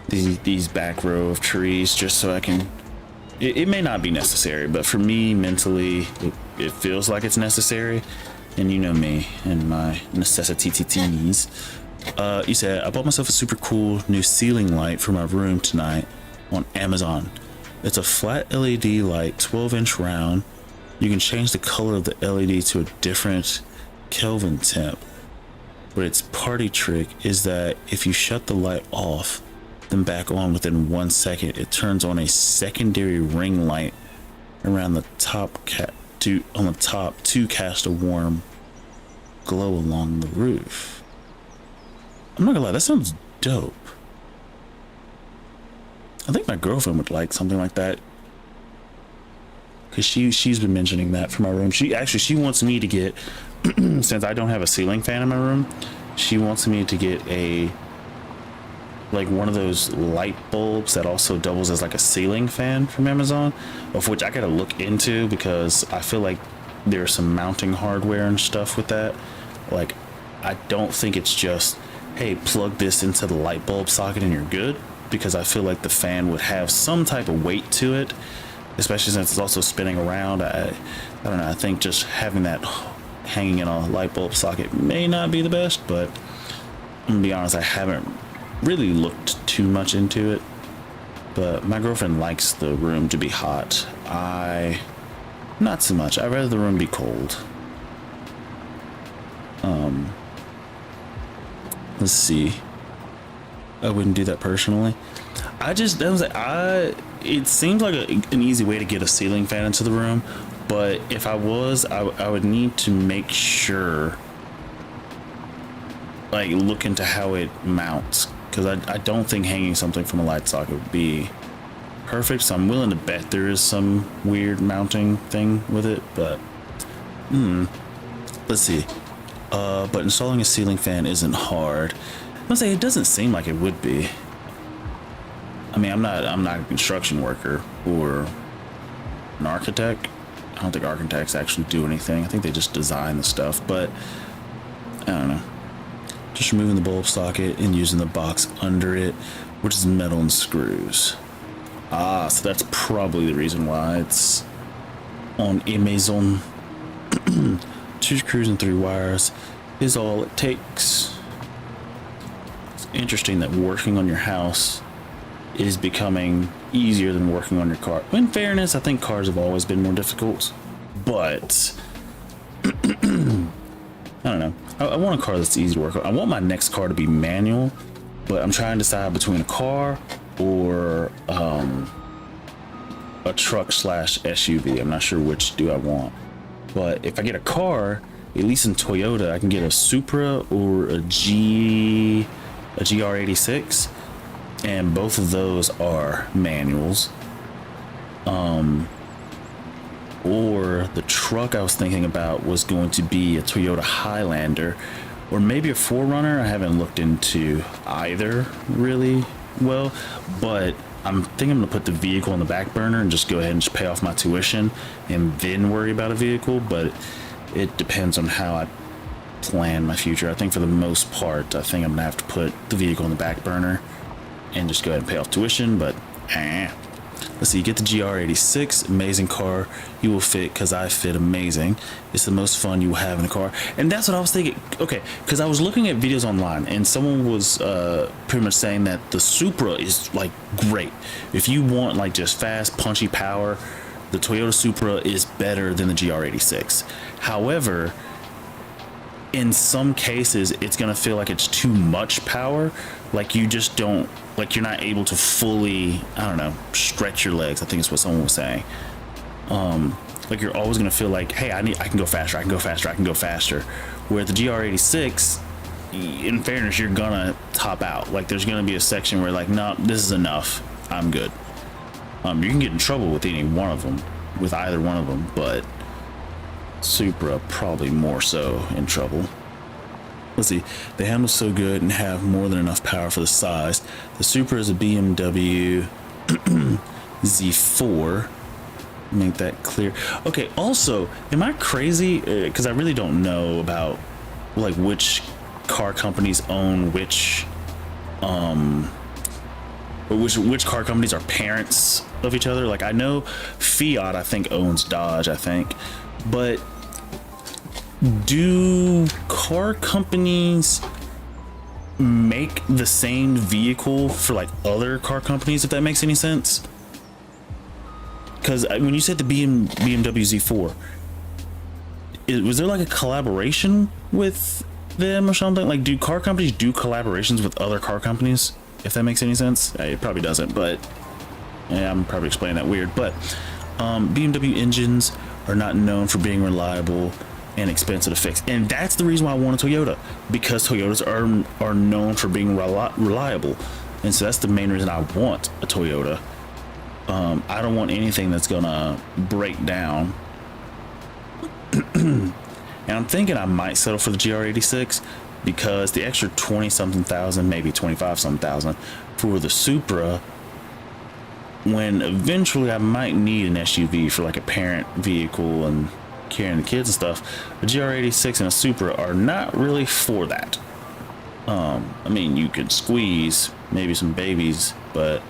these back row of trees just so I can. It may not be necessary, but for me mentally, it feels like it's necessary. And you know me and my necessities. You said I bought myself a super cool new ceiling light for my room tonight on Amazon. It's a flat LED light, 12-inch round. You can change the color of the LED to a different Kelvin temp. But its party trick is that if you shut the light off, then back on within 1 second, it turns on a secondary ring light around the top to cast a warm glow along the roof. I'm not gonna lie, that sounds dope. I think my girlfriend would like something like that, because she's been mentioning that for my room. She wants me to get since I don't have a ceiling fan in my room, she wants me to get like one of those light bulbs that also doubles as like a ceiling fan from Amazon, of which I gotta look into because I feel like there's some mounting hardware and stuff with that. Like, I don't think it's just, hey, plug this into the light bulb socket and you're good, because I feel like the fan would have some type of weight to it, especially since it's also spinning around. I don't know, I think just having that hanging in a light bulb socket may not be the best, but I'm gonna be honest, I haven't really looked too much into it. But my girlfriend likes the room to be hot. Not so much. I'd rather the room be cold. Let's see. I wouldn't do that personally. It seems like an easy way to get a ceiling fan into the room, but if I would need to make sure, like, look into how it mounts, because I don't think hanging something from a light socket would be perfect. So I'm willing to bet there is some weird mounting thing with it, but let's see. But installing a ceiling fan isn't hard. I'm gonna say it doesn't seem like it would be. I mean, I'm not a construction worker or an architect. I don't think architects actually do anything. I think they just design the stuff, but I don't know. Just removing the bulb socket and using the box under it, which is metal and screws. So that's probably the reason why it's on Amazon. 2 screws and 3 wires is all it takes. It's interesting that working on your house is becoming easier than working on your car. In fairness, I think cars have always been more difficult, but I don't know. I want a car that's easy to work on. I want my next car to be manual, but I'm trying to decide between a car or a truck / SUV. I'm not sure which do I want. But if I get a car, at least in Toyota, I can get a Supra or a GR86, and both of those are manuals. Or the truck I was thinking about was going to be a Toyota Highlander, or maybe a 4Runner. I haven't looked into either really well, but I'm thinking I'm gonna put the vehicle on the back burner and just go ahead and just pay off my tuition and then worry about a vehicle. But it depends on how I plan my future. I think for the most part, I think I'm gonna have to put the vehicle on the back burner and just go ahead and pay off tuition. But let's see, you get the GR86, amazing car. You will fit because I fit amazing. It's the most fun you will have in a car. And that's what I was thinking. Okay, because I was looking at videos online and someone was pretty much saying that the Supra is like great. If you want like just fast, punchy power, the Toyota Supra is better than the GR86. However, in some cases, it's going to feel like it's too much power. Like you just don't, like you're not able to fully, I don't know, stretch your legs. I think it's what someone was saying. Like you're always going to feel like, hey, I can go faster, I can go faster, I can go faster. Where the GR86, in fairness, you're going to top out. Like there's going to be a section where like, no, this is enough, I'm good. You can get in trouble with any one of them, with either one of them, but Supra probably more so in trouble. Let's see, the handle's so good and have more than enough power for the size. The Supra is a BMW Z4. Make that clear. Okay, also, am I crazy? Because I really don't know about like which car companies own which car companies are parents of each other. Like I know Fiat, I think, owns Dodge, I think, but do car companies make the same vehicle for like other car companies, if that makes any sense? Because when you said the BMW Z4, was there like a collaboration with them or something? Like, do car companies do collaborations with other car companies, if that makes any sense? It probably doesn't, but yeah, I'm probably explaining that weird. But BMW engines are not known for being reliable and expensive to fix, and that's the reason why I want a Toyota, because Toyotas are known for being reliable, and so that's the main reason I want a Toyota. I don't want anything that's gonna break down. And I'm thinking I might settle for the GR86 because the extra 20 something thousand, maybe 25 something thousand for the Supra, when eventually I might need an SUV for like a parent vehicle and carrying the kids and stuff, the GR86 and a Supra are not really for that. I mean, you could squeeze maybe some babies, but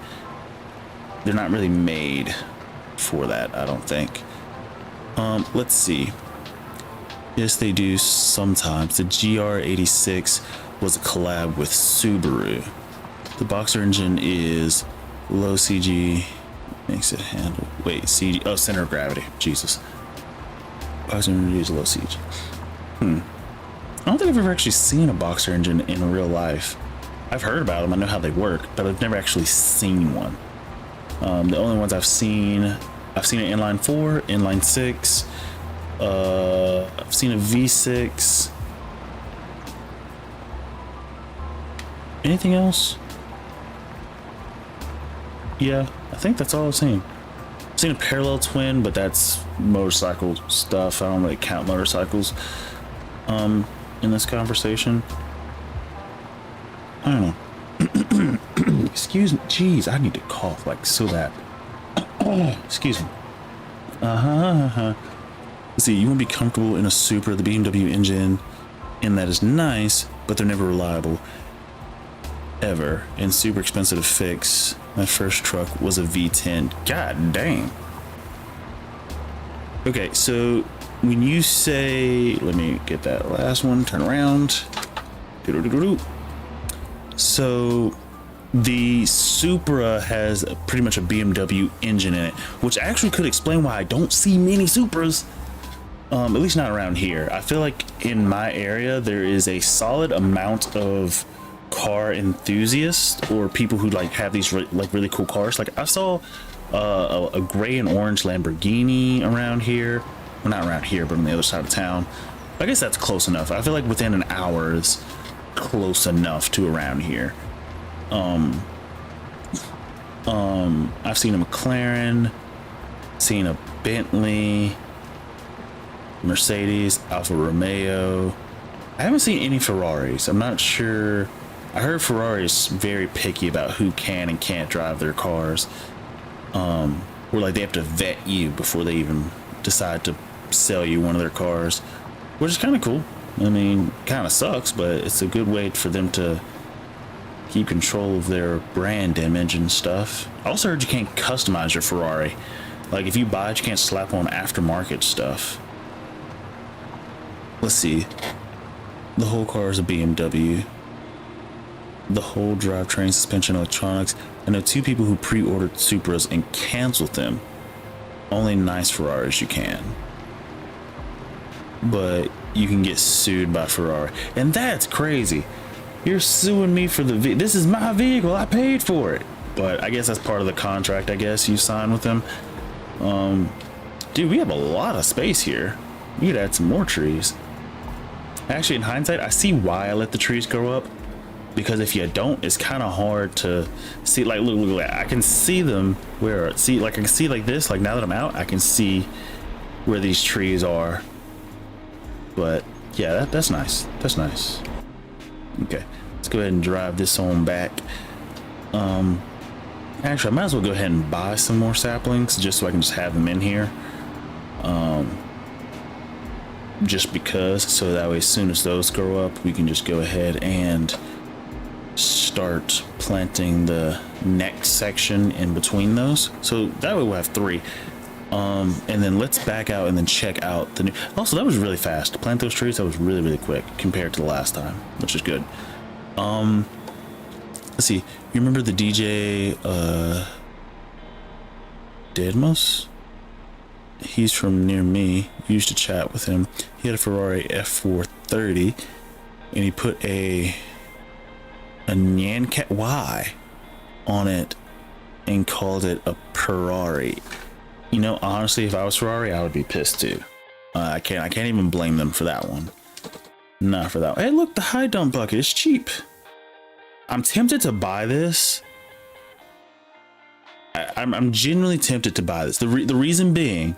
they're not really made for that, I don't think. Let's see. Yes, they do sometimes. The GR86 was a collab with Subaru. The Boxer engine is low CG, makes it handle. Wait, CG. Oh, center of gravity. Jesus. Boxer engine is low CG. I don't think I've ever actually seen a Boxer engine in real life. I've heard about them. I know how they work, but I've never actually seen one. The only ones I've seen an inline 4, inline 6. I've seen a V6. Anything else? Yeah, I think that's all I've seen. I've seen a parallel twin, but that's motorcycle stuff. I don't really count motorcycles in this conversation. I don't know. Excuse me. Jeez, I need to cough like so bad. Excuse me. Let's see, you want to be comfortable in a Supra, the BMW engine, and that is nice, but they're never reliable. Ever. And super expensive to fix. My first truck was a V10. God dang. Okay, so when you say, let me get that last one, turn around. So the Supra has pretty much a BMW engine in it, which actually could explain why I don't see many Supras. At least not around here. I feel like in my area there is a solid amount of car enthusiasts or people who like have these really cool cars. Like I saw a gray and orange Lamborghini around here. Well, not around here, but on the other side of town. I guess that's close enough. I feel like within an hour is close enough to around here. I've seen a McLaren, seen a Bentley, Mercedes, Alfa Romeo. I haven't seen any Ferraris. I'm not sure. I heard Ferrari is very picky about who can and can't drive their cars. Where like they have to vet you before they even decide to sell you one of their cars, which is kind of cool. I mean, kind of sucks, but it's a good way for them to keep control of their brand image and stuff. I also heard you can't customize your Ferrari. Like if you buy it, you can't slap on aftermarket stuff. Let's see. The whole car is a BMW. The whole drivetrain, suspension, electronics. I know 2 people who pre-ordered Supras and canceled them. Only nice Ferraris you can. But you can get sued by Ferrari. And that's crazy. You're suing me for this is my vehicle. I paid for it. But I guess that's part of the contract, I guess, you sign with them. Dude, we have a lot of space here. We could add some more trees. Actually, in hindsight, I see why I let the trees grow up. Because if you don't, it's kind of hard to see. Like, look, I can see them where, see, like I can see like this, like now that I'm out, I can see where these trees are. But yeah, that's nice. That's nice. Okay, let's go ahead and drive this on back. Actually, I might as well go ahead and buy some more saplings just so I can just have them in here. Just because, so that way as soon as those grow up, we can just go ahead and start planting the next section in between those. So that way we'll have 3. And then let's back out and then check out the new. Also, that was really fast to plant those trees. That was really quick compared to the last time, which is good. Let's see. You remember the DJ Dedmos? He's from near me. Used to chat with him. He had a Ferrari F430 and he put a Nyan Cat Y on it and called it a Ferrari. You know, honestly, if I was Ferrari, I would be pissed too. I can't even blame them for that one. Not for that one. Hey, look, the high dump bucket is cheap. I'm tempted to buy this. I'm genuinely tempted to buy this. The reason being,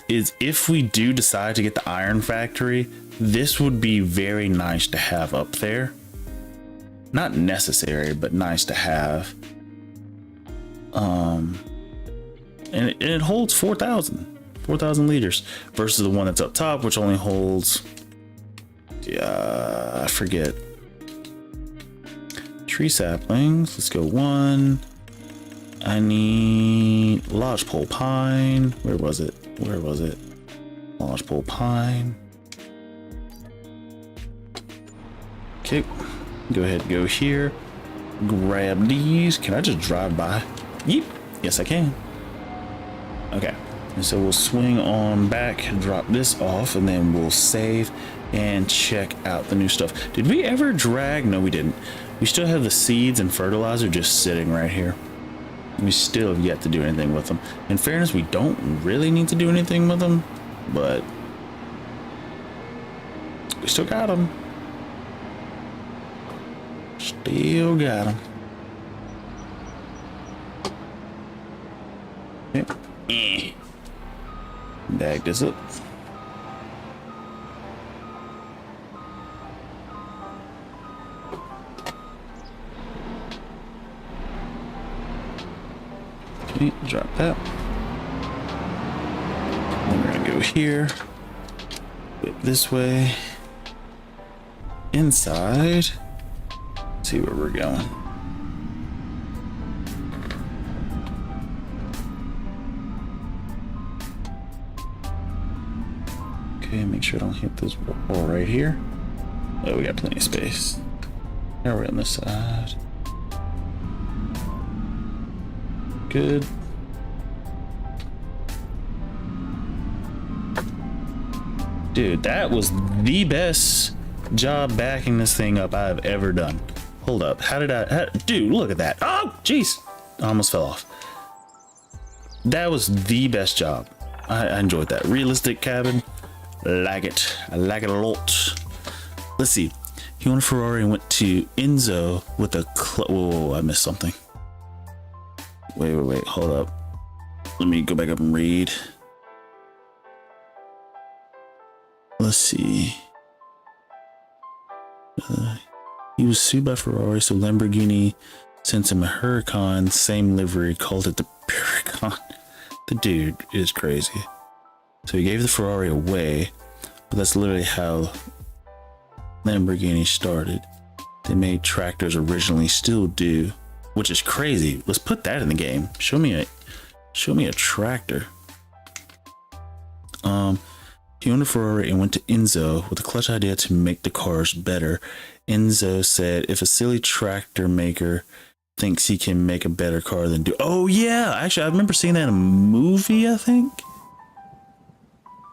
is if we do decide to get the iron factory, this would be very nice to have up there. Not necessary, but nice to have. And it holds 4,000 liters versus the one that's up top, which only holds, I forget. Tree saplings. Let's go 1. I need lodgepole pine. Where was it? Lodgepole pine. Okay, go ahead and go here. Grab these. Can I just drive by? Yep. Yes, I can. Okay, and so we'll swing on back, drop this off, and then we'll save and check out the new stuff. Did we ever drag? No, we didn't. We still have the seeds and fertilizer just sitting right here. We still have yet to do anything with them. In fairness, we don't really need to do anything with them, but we still got them. Still got them. Yep. Bag this up. Okay, drop that. Then we're gonna go here. Whip this way. Inside. See where we're going. Okay, make sure I don't hit this wall right here. Oh, we got plenty of space. Now we're on this side. Good. Dude, that was the best job backing this thing up I've ever done. Hold up. Dude, look at that. Oh, jeez. I almost fell off. That was the best job. I enjoyed that. Realistic cabin. Like it. I like it a lot. Let's see. He won a Ferrari and went to Enzo with a whoa, I missed something. Wait. Hold up. Let me go back up and read. Let's see. He was sued by Ferrari, so Lamborghini sent him a Huracan, same livery, called it the Huracan. The dude is crazy. So he gave the Ferrari away, but that's literally how Lamborghini started. They made tractors originally, still do, which is crazy. Let's put that in the game. Show me a tractor. He owned a Ferrari and went to Enzo with a clutch idea to make the cars better. Enzo said, if a silly tractor maker thinks he can make a better car than do. Oh yeah, actually I remember seeing that in a movie, I think.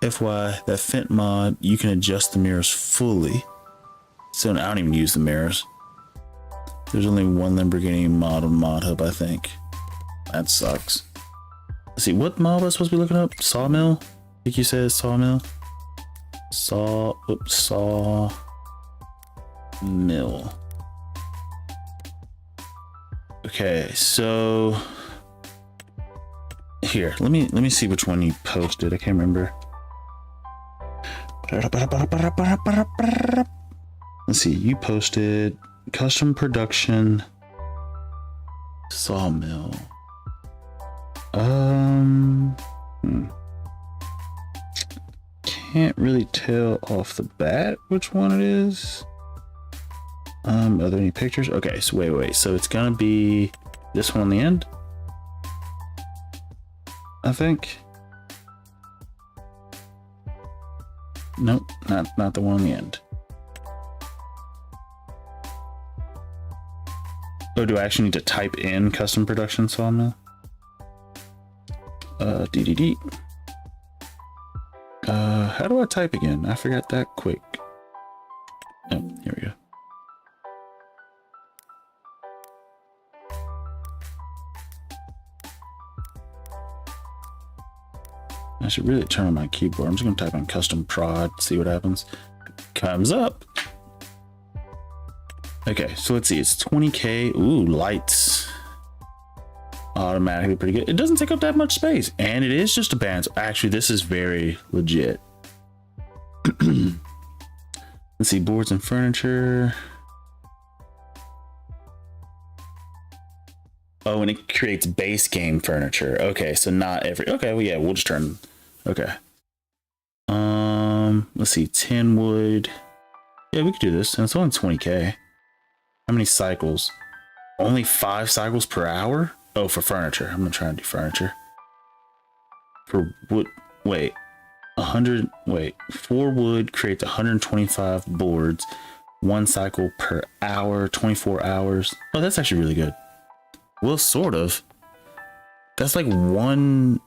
FY, that Fent mod, you can adjust the mirrors fully. So I don't even use the mirrors. There's only one Lamborghini mod on Mod Hub, I think. That sucks. Let's see, what mod was I supposed to be looking up? Sawmill? I think you said sawmill. Sawmill. Okay, so here, let me see which one you posted. I can't remember. Let's see, you posted custom production sawmill. Can't really tell off the bat which one it is. Are there any pictures? Okay, so wait. So it's gonna be this one on the end, I think. Nope, not the one on the end. Oh, do I actually need to type in custom production sawmill? DDD. How do I type again? I forgot that quick. Oh, here we go. I should really turn on my keyboard. I'm just gonna type in custom prod, see what happens. Comes up. Okay, so let's see, it's 20K. Ooh, lights. automatically pretty good. It doesn't take up that much space, and it is just a band. Actually, this is very legit. Let's see, boards and furniture. Oh, and it creates base game furniture. Okay, so not every. Okay, well, yeah, we'll just turn. Okay. Let's see, 10 wood. Yeah, we could do this, and it's only 20k. How many cycles? Only 5 cycles per hour? Oh, for furniture. I'm gonna try and do furniture. For wood, wait, 100. Wait, 4 wood creates 125 boards. 1 cycle per hour, 24 hours. Oh, that's actually really good. Well, sort of. That's like 1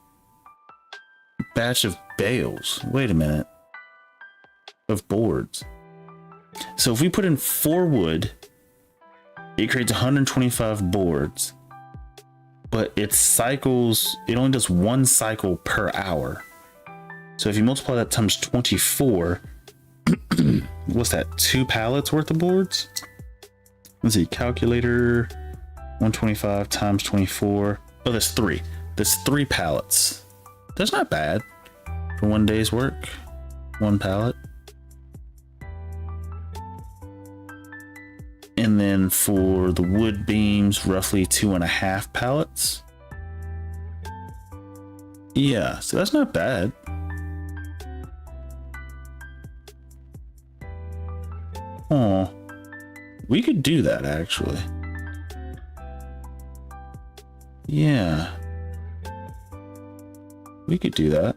batch of bales. Wait a minute. Of boards. So if we put in 4 wood, it creates 125 boards. But it cycles, it only does 1 cycle per hour. So if you multiply that times 24, what's that? 2 pallets worth of boards? Let's see, calculator. 125 times 24. Oh, that's 3. That's 3 pallets. That's not bad for 1 day's work. 1 pallet. And then for the wood beams, roughly 2.5 pallets. Yeah, so that's not bad. Oh, we could do that actually. Yeah, we could do that.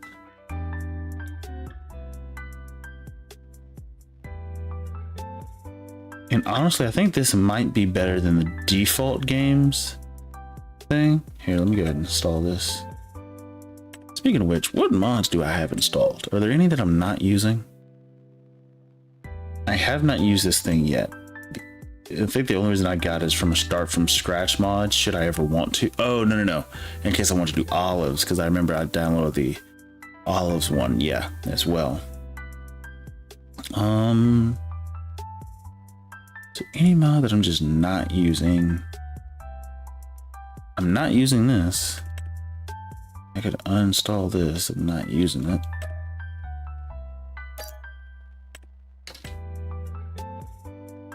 And honestly, I think this might be better than the default games thing. Here, let me go ahead and install this. Speaking of which, what mods do I have installed? Are there any that I'm not using? I have not used this thing yet. I think the only reason I got it is from a start from scratch mod, should I ever want to. Oh, no. In case I want to do olives, because I remember I downloaded the olives one, yeah, as well. So any mod that I'm just not using. I'm not using this. I could uninstall this. I'm not using it.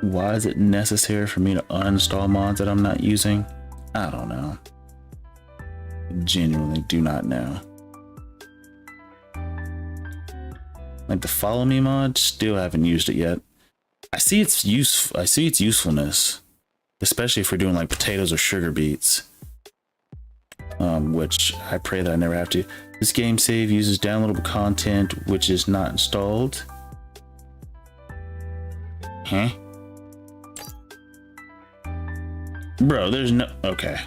Why is it necessary for me to uninstall mods that I'm not using? I don't know. Genuinely do not know. Like the follow me mod, still haven't used it yet. I see its use. I see its usefulness, especially if we're doing like potatoes or sugar beets. Which I pray that I never have to. This game save uses downloadable content which is not installed. Huh? Bro, there's no. Okay.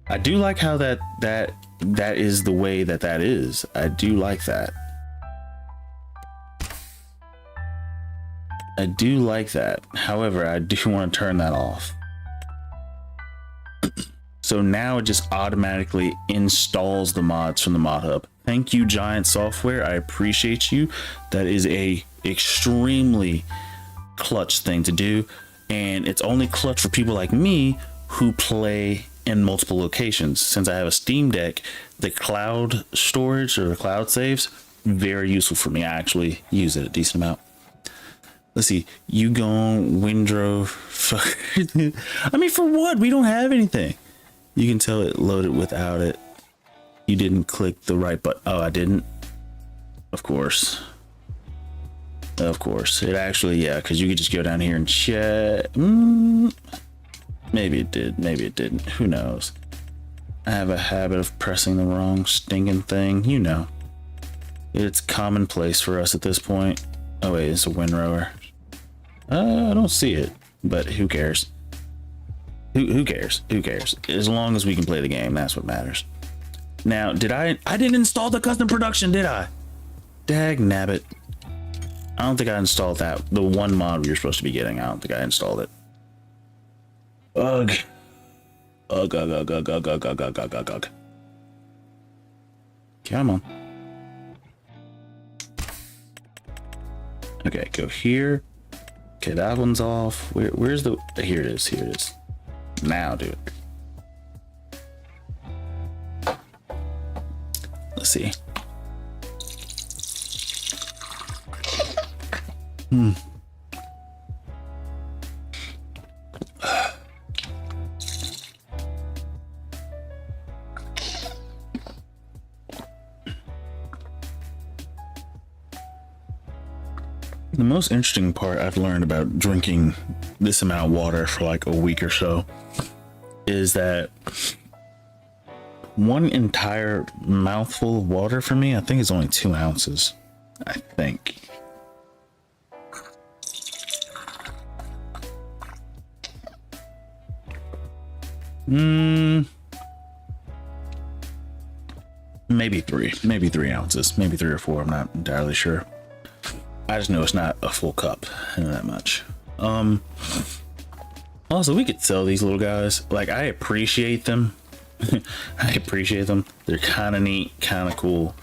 I do like how that is the way that is. I do like that. I do like that. However, I do want to turn that off. So now it just automatically installs the mods from the mod hub. Thank you, Giant Software. I appreciate you. That is a extremely clutch thing to do. And it's only clutch for people like me who play in multiple locations. Since I have a Steam Deck, the cloud storage or the cloud saves, very useful for me. I actually use it a decent amount. Let's see, you go windrow. I mean, for what? We don't have anything. You can tell it loaded without it. You didn't click the right button. Oh, I didn't. Of course. Of course. It actually, yeah, because you could just go down here and check. Maybe it did. Maybe it didn't. Who knows? I have a habit of pressing the wrong stinking thing. You know. It's commonplace for us at this point. Oh, wait, it's a windrower. I don't see it, but who cares? Who cares? Who cares? As long as we can play the game, that's what matters. Now, I didn't install the custom production, did I? Dag nabbit. I don't think I installed that. The one mod we were supposed to be getting, I don't think I installed it. Ugh. Ugh, ugh, ugh, ugh, ugh, ugh, ugh, ugh, ugh, ugh, ugh. Come on. Okay, go here. Okay, that one's off. Where's the... Here it is. Here it is. Now, dude. see. The most interesting part I've learned about drinking this amount of water for like a week or so is that one entire mouthful of water for me, I think, is only 2 ounces. I think. Maybe 3 ounces, maybe 3 or 4. I'm not entirely sure. I just know it's not a full cup. I know that much. Also, we could sell these little guys. Like, I appreciate them. I appreciate them. They're kind of neat, kind of cool,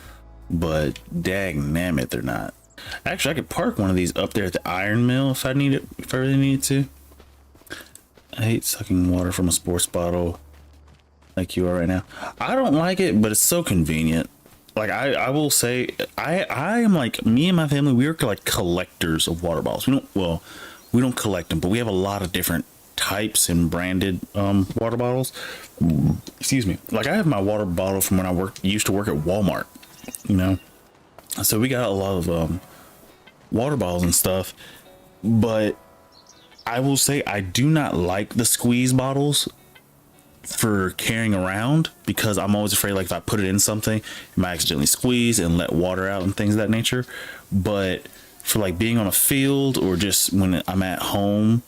but dang-nammit, they're not. Actually, I could park one of these up there at the iron mill if I need it, if I really need to. I hate sucking water from a sports bottle like you are right now. I don't like it, but it's so convenient. Like, I will say, I am like, me and my family, we are like collectors of water bottles. We don't collect them, but we have a lot of different types and branded water bottles. Excuse me. Like, I have my water bottle from when I used to work at Walmart, you know? So we got a lot of water bottles and stuff, but I will say I do not like the squeeze bottles for carrying around, because I'm always afraid, like, if I put it in something, it might accidentally squeeze and let water out and things of that nature. But for like being on a field, or just when I'm at home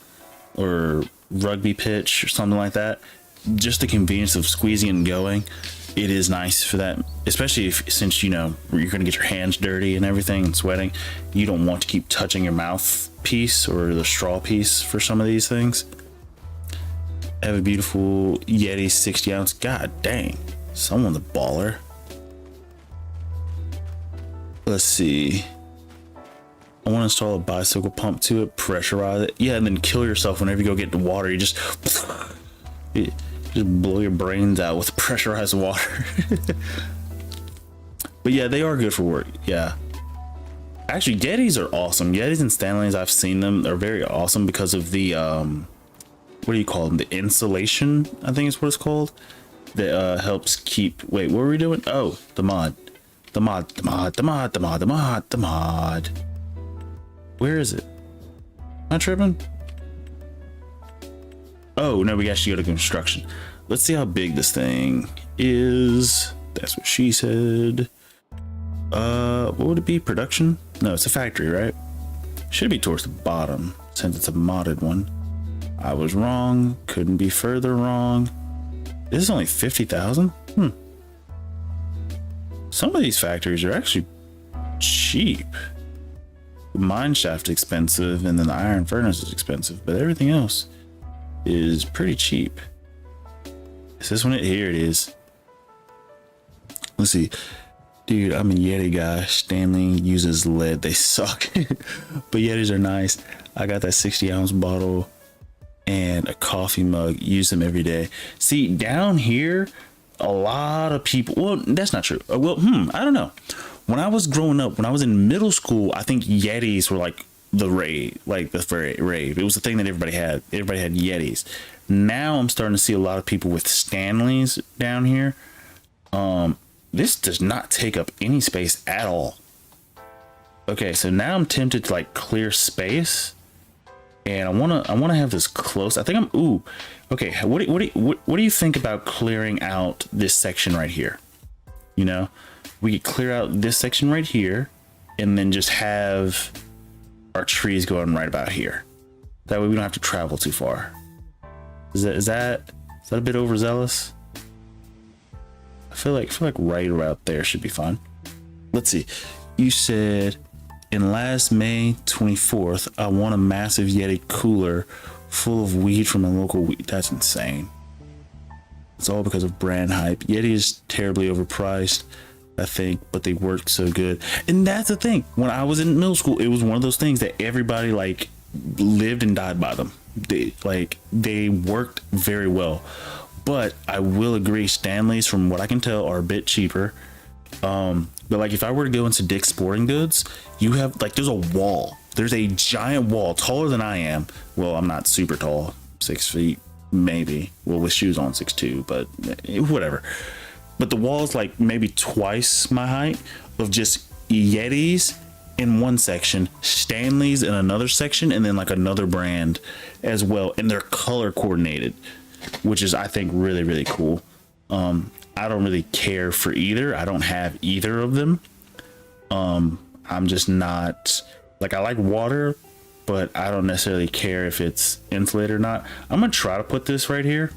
or rugby pitch or something like that, just the convenience of squeezing and going, it is nice for that. Especially since, you know, you're going to get your hands dirty and everything and sweating, you don't want to keep touching your mouthpiece or the straw piece for some of these things. I have a beautiful Yeti 60 ounce. God dang, someone's a baller. Let's see. I want to install a bicycle pump to it, pressurize it. Yeah, and then kill yourself whenever you go get the water. You just blow your brains out with pressurized water. But yeah, they are good for work. Yeah. Actually, Yetis are awesome. Yetis and Stanleys, I've seen them. They're very awesome because of the what do you call them? The insulation, I think is what it's called. That helps keep. Wait, what were we doing? Oh, the mod. Where is it? Am I tripping? Oh no, we actually go to construction. Let's see how big this thing is. That's what she said. What would it be? Production? No, it's a factory, right? Should be towards the bottom since it's a modded one. I was wrong. Couldn't be further wrong. This is only 50,000. Some of these factories are actually cheap. The mine shaft expensive, and then the iron furnace is expensive, but everything else is pretty cheap. Is this one? Here it is. Let's see. Dude, I'm a Yeti guy. Stanley uses lead. They suck. But Yetis are nice. I got that 60 ounce bottle and a coffee mug. Use them every day. See, down here, a lot of people, well, that's not true. Well, I don't know. When I was growing up, when I was in middle school, I think Yetis were like the rave, rave. It was the thing that everybody had. Everybody had Yetis. Now I'm starting to see a lot of people with Stanleys down here. This does not take up any space at all. Okay, so now I'm tempted to like clear space, and I wanna have this close. I think okay. What do you think about clearing out this section right here? You know, we could clear out this section right here, and then just have our trees going right about here. That way we don't have to travel too far. Is that a bit overzealous? I feel like right about there should be fine. Let's see. You said in last May 24th, I won a massive Yeti cooler full of weed from a local weed. That's insane. It's all because of brand hype. Yeti is terribly overpriced, I think, but they work so good. And that's the thing. When I was in middle school, it was one of those things that everybody like lived and died by them. They worked very well. But I will agree, Stanleys, from what I can tell, are a bit cheaper. But like if I were to go into Dick's Sporting Goods, you have like, there's a wall. There's a giant wall taller than I am. Well, I'm not super tall, 6 feet, maybe. Well, with shoes on 6'2", but whatever. But the wall is like maybe twice my height of just Yetis in one section, Stanleys in another section, and then like another brand as well. And they're color coordinated, which is, I think, really, really cool. I don't really care for either. I don't have either of them. I'm just not like, I like water, but I don't necessarily care if it's insulated or not. I'm gonna try to put this right here.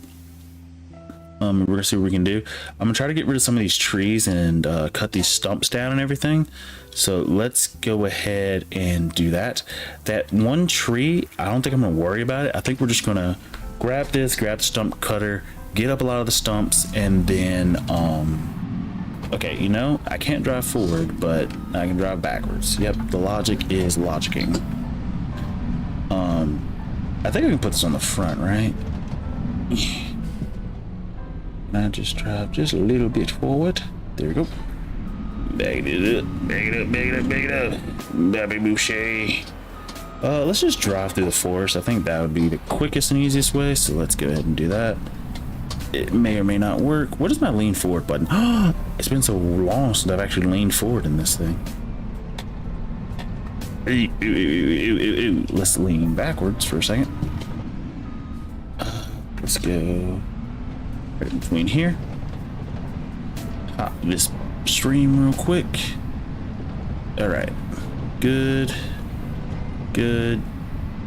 We're gonna see what we can do. I'm gonna try to get rid of some of these trees and cut these stumps down and everything. So let's go ahead and do that. That one tree, I don't think I'm gonna worry about it. I think we're just gonna grab this, grab the stump cutter, get up a lot of the stumps, and then okay, you know, I can't drive forward, but I can drive backwards. Yep, the logic is logicking. I think I can put this on the front, right? Now just drive just a little bit forward. There we go. Bag it up, bag it up, bag it up, bag it up. Baby Boucher. Let's just drive through the forest. I think that would be the quickest and easiest way. So let's go ahead and do that. It may or may not work. What is my lean forward button? It's been so long since I've actually leaned forward in this thing. Let's lean backwards for a second. Let's go right in between here. Hop this stream real quick. All right, good, good,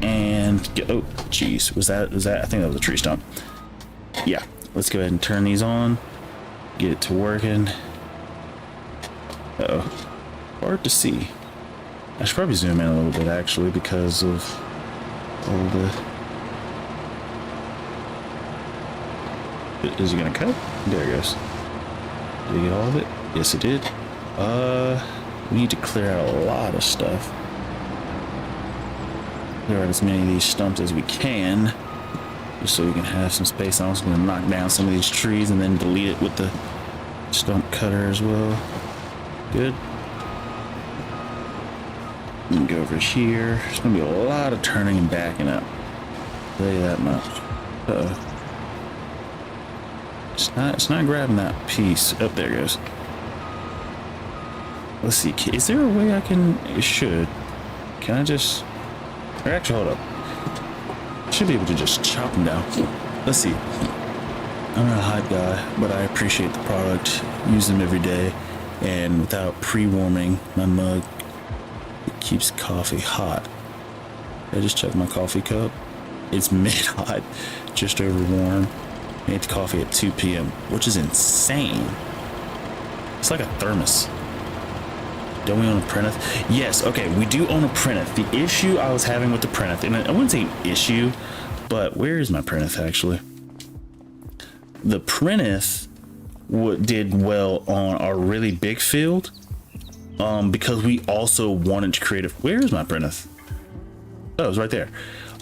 and go. Oh, geez, was that? I think that was a tree stump. Yeah, let's go ahead and turn these on. Get it to working. Uh-oh, hard to see. I should probably zoom in a little bit actually because of all the. Is it gonna cut? There it goes. Did I get all of it? Yes, it did. We need to clear out a lot of stuff. Clear out as many of these stumps as we can, just so we can have some space. I'm also gonna knock down some of these trees and then delete it with the stump cutter as well. Good. And go over here. There's gonna be a lot of turning and backing up. I'll tell you that much. Uh-oh. It's not grabbing that piece. Oh, there it goes. Let's see. Is there a way I can? It should. Can I just? Or actually, hold up. I should be able to just chop them down. Let's see. I'm not a hype guy, but I appreciate the product. Use them every day, and without pre-warming my mug, it keeps coffee hot. I just checked my coffee cup. It's mid-hot, just over warm. I made the coffee at 2 p.m., which is insane. It's like a thermos. Don't we own a Prentice? Yes, okay, we do own a Prentice. The issue I was having with the Prentice, and I wouldn't say an issue, but where is my Prentice actually? The Prentice did well on our really big field, because we also wanted to create a. Where is my Prentice? Oh, it was right there.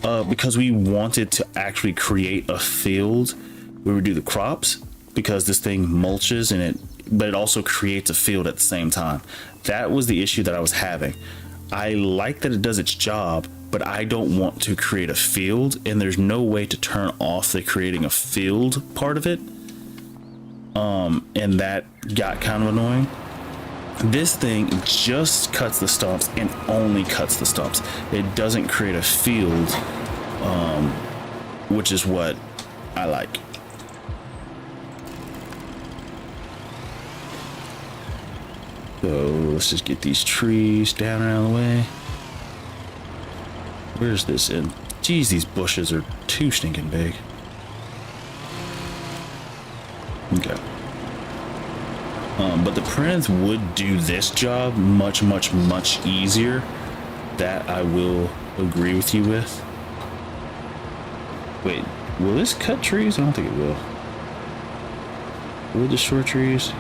Because we wanted to actually create a field where we do the crops, because this thing mulches and but it also creates a field at the same time. That was the issue that I was having. I like that it does its job, but I don't want to create a field, and there's no way to turn off the creating a field part of it. And that got kind of annoying. This thing just cuts the stumps and only cuts the stumps. It doesn't create a field, which is what I like. So let's just get these trees down and out of the way. Where's this in? Geez, these bushes are too stinking big. Okay. But the Prentice would do this job much, much, much easier. That I will agree with you with. Wait, will this cut trees? I don't think it will. Will it destroy trees?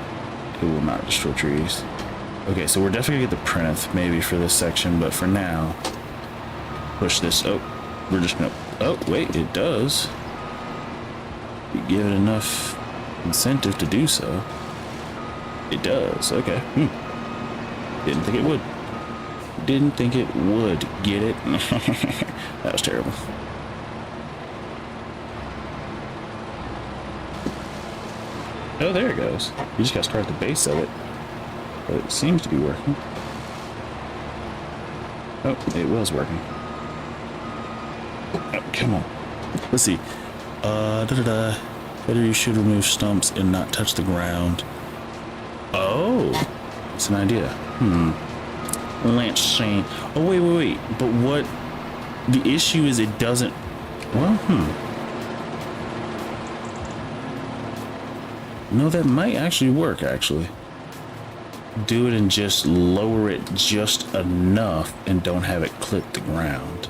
It will not destroy trees. Okay, so we're definitely gonna get the Prentice maybe for this section, but for now, push this. Oh, we're just gonna. Oh, wait, it does. You give it enough incentive to do so. It does. Okay. Didn't think it would. Didn't think it would. Get it? That was terrible. Oh, there it goes. You just got to start at the base of it. But it seems to be working. Oh, it was working. Oh, come on. Let's see. Better you should remove stumps and not touch the ground. Oh, it's an idea. Let's see. Oh, wait. But what? The issue is it doesn't. Well, No, that might actually work, actually. Do it and just lower it just enough and don't have it clip the ground.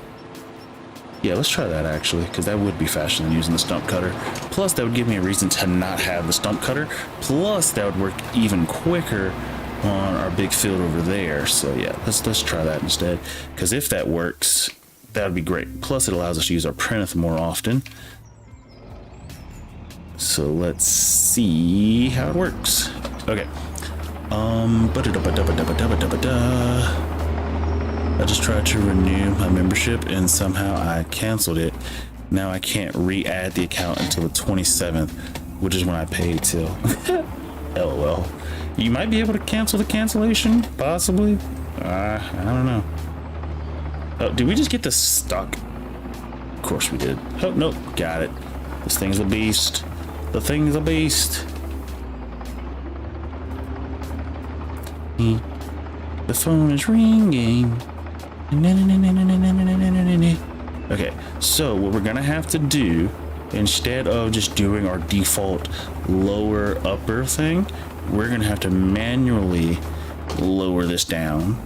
Yeah, let's try that, actually, because that would be faster than using the stump cutter. Plus, that would give me a reason to not have the stump cutter. Plus, that would work even quicker on our big field over there. So, yeah, let's try that instead. Because if that works, that would be great. Plus, it allows us to use our printer more often. So let's see how it works. Okay. I just tried to renew my membership and somehow I canceled it. Now I can't re-add the account until the 27th, which is when I paid till. LOL. You might be able to cancel the cancellation, possibly. I don't know. Oh, did we just get this stuck? Of course we did. Oh, nope. Got it. This thing's a beast. The thing's a beast. The phone is ringing. Okay, so what we're gonna have to do, instead of just doing our default lower upper thing, we're gonna have to manually lower this down.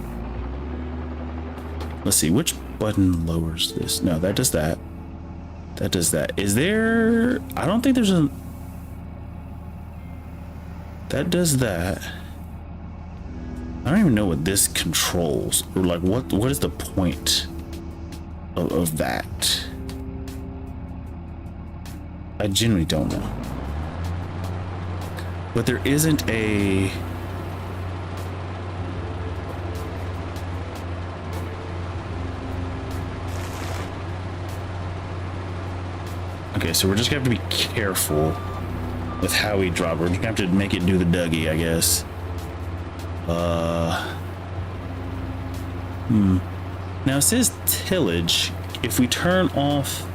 Let's see, which button lowers this? No, that does that. That does that. Is there? I don't think there's a. That does that. I don't even know what this controls, or like what is the point of that? I genuinely don't know. But there isn't a. Okay, so we're just gonna have to be careful with how we drop. We're just gonna have to make it do the Dougie, I guess. Now it says tillage. If we turn off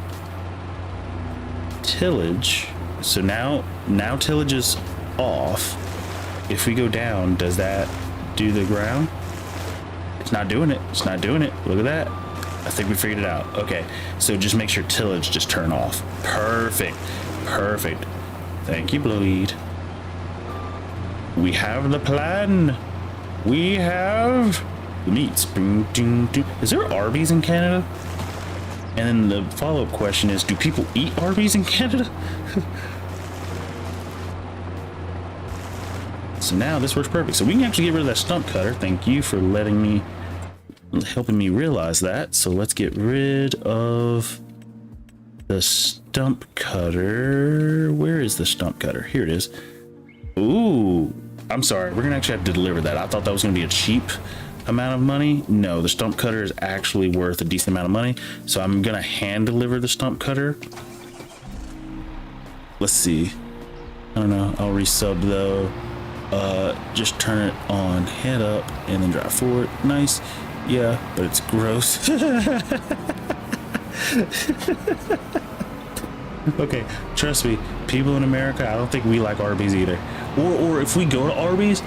tillage, so now tillage is off. If we go down, does that do the ground? It's not doing it. It's not doing it. Look at that. I think we figured it out. Okay, so just make sure tillage just turn off. Perfect. Perfect. Thank you, Bleed. We have the plan. We have the meats. Is there Arby's in Canada? And then the follow-up question is, do people eat Arby's in Canada? So now this works perfect. So we can actually get rid of that stump cutter. Thank you for helping me realize that. So let's get rid of the stump cutter. Where is the stump cutter? Here it is. Ooh, I'm sorry. We're gonna actually have to deliver that. I thought that was gonna be a cheap amount of money. No, the stump cutter is actually worth a decent amount of money. So I'm gonna hand deliver the stump cutter. Let's see. I don't know. I'll resub though. Just turn it on, head up, and then drive forward. Nice. Yeah, but it's gross. Okay, trust me, people in America, I don't think we like Arby's either. Or if we go to Arby's,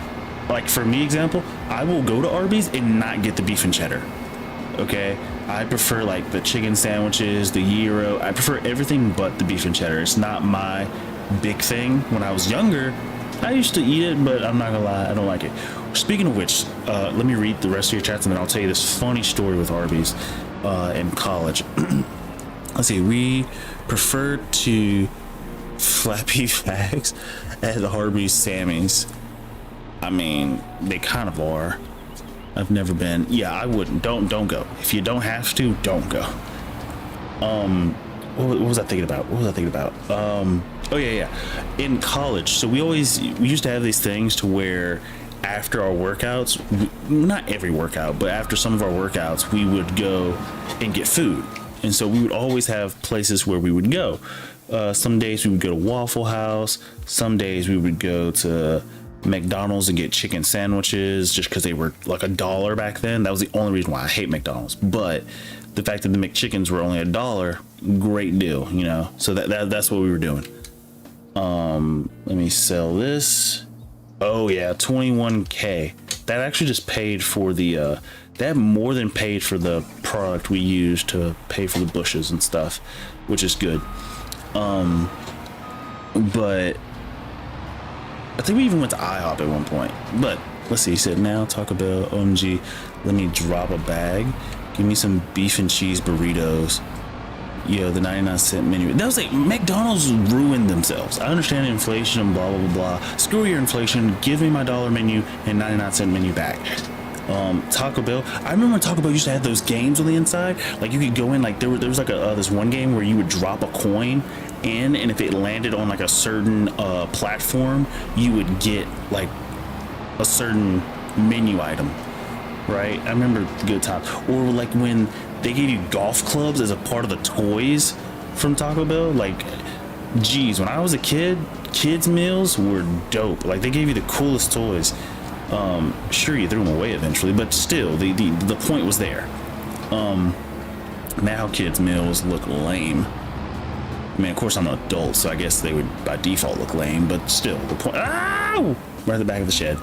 like for me example, I will go to Arby's and not get the beef and cheddar. Okay, I prefer like the chicken sandwiches, the gyro. I prefer everything but the beef and cheddar. It's not my big thing. When I was younger, I used to eat it, but I'm not gonna lie, I don't like it. Speaking of which, let me read the rest of your chats and then I'll tell you this funny story with Arby's in college. Let's see, we prefer to flappy fags at the Arby's Sammy's. I mean, they kind of are. I've never been. Yeah, I wouldn't. Don't go. If you don't have to, don't go. What was I thinking about? Oh yeah. In college, so we used to have these things to where after our workouts, not every workout, but after some of our workouts, we would go and get food. And so we would always have places where we would go. Some days we would go to Waffle House. Some days we would go to McDonald's and get chicken sandwiches just because they were like $1 back then. That was the only reason why I hate McDonald's. But the fact that the McChickens were only $1, great deal, you know. So that's what we were doing. Let me sell this. Oh yeah, 21K. That actually just paid for the that more than paid for the product we used to pay for the bushes and stuff, which is good. But I think we even went to IHOP at one point. But let's see, he said now Taco Bell, OMG, let me drop a bag. Give me some beef and cheese burritos. Yo, the 99-cent menu. That was like, McDonald's ruined themselves. I understand inflation and blah, blah, blah, blah. Screw your inflation. Give me my dollar menu and 99-cent menu back. Taco Bell. I remember when Taco Bell used to have those games on the inside. Like you could go in, like there was like this one game where you would drop a coin in, and if it landed on like a certain platform, you would get like a certain menu item. Right? I remember the good times. Or like when they gave you golf clubs as a part of the toys from Taco Bell. Like, geez, when I was a kid, kids meals were dope. Like they gave you the coolest toys. Sure, you threw them away eventually, but still, the point was there. Now kids meals look lame. I mean, of course I'm an adult, so I guess they would by default look lame, but still, the point. Ow! Right at the back of the shed.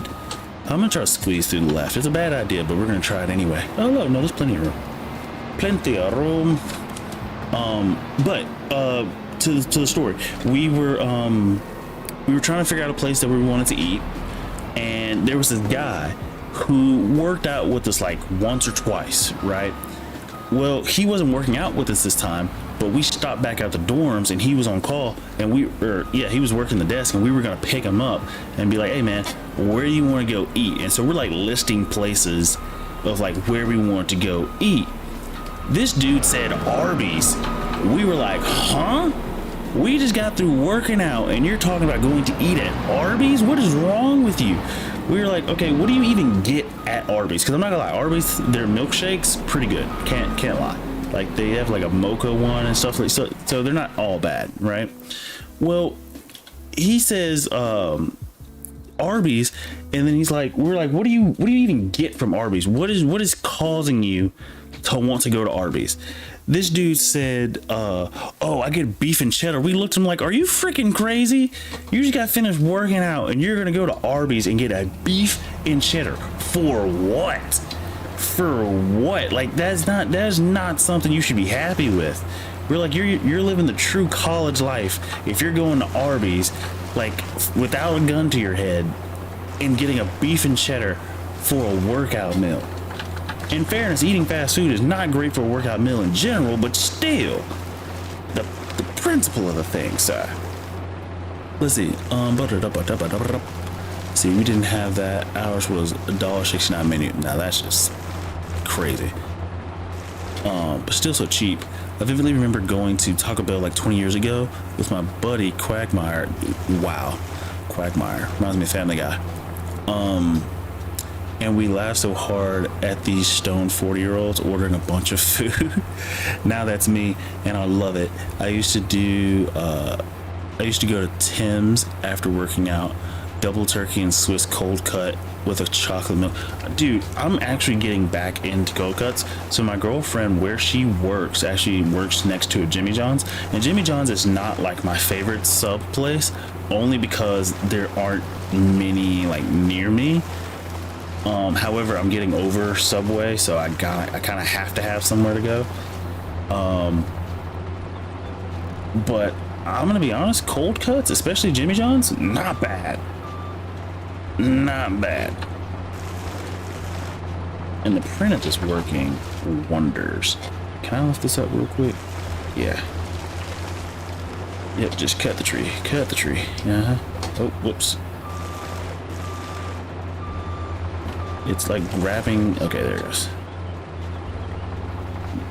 I'm gonna try to squeeze through the left. It's a bad idea, but we're gonna try it anyway. Oh no, there's plenty of room. Plenty of room. But to the story, we were trying to figure out a place that we wanted to eat, and there was this guy who worked out with us like once or twice, right? Well, he wasn't working out with us this time, but we stopped back at the dorms and he was on call, and he was working the desk, and we were gonna pick him up and be like, hey man, where do you want to go eat? And so we're like listing places of like where we want to go eat. This dude said Arby's. We were like, huh? We just got through working out and you're talking about going to eat at Arby's? What is wrong with you? We were like, okay, what do you even get at Arby's? Because I'm not gonna lie, Arby's, their milkshakes, pretty good. Can't lie. Like they have like a mocha one and stuff like so they're not all bad, right? Well, he says Arby's, and then he's like, we're like, what do you even get from Arby's? What is causing you to want to go to Arby's? This dude said, oh, I get beef and cheddar. We looked at him like, are you freaking crazy? You just got finished working out and you're gonna go to Arby's and get a beef and cheddar for what? For what? Like that's not something you should be happy with. We're like, you're living the true college life if you're going to Arby's like without a gun to your head and getting a beef and cheddar for a workout meal. In fairness, eating fast food is not great for a workout meal in general, but still, the principle of the thing, sir. Let's see. See, we didn't have that. Ours was $1.69 menu. Now that's just crazy. But still so cheap. I vividly remember going to Taco Bell like 20 years ago with my buddy Quagmire. Wow, Quagmire reminds me of Family Guy. And we laughed so hard at these stoned 40-year-olds ordering a bunch of food. Now that's me, and I love it. I used to go to Tim's after working out, double turkey and Swiss cold cut with a chocolate milk. Dude, I'm actually getting back into cold cuts. So my girlfriend, where she works, actually works next to a Jimmy John's, and Jimmy John's is not like my favorite sub place, only because there aren't many like near me. However, I'm getting over Subway, so I kind of have to have somewhere to go. But I'm gonna be honest, cold cuts, especially Jimmy John's, not bad. Not bad. And the print is working wonders. Can I lift this up real quick? Yeah. Yep, just cut the tree. Cut the tree. Uh-huh. Oh, whoops. It's like wrapping. Okay, there it goes.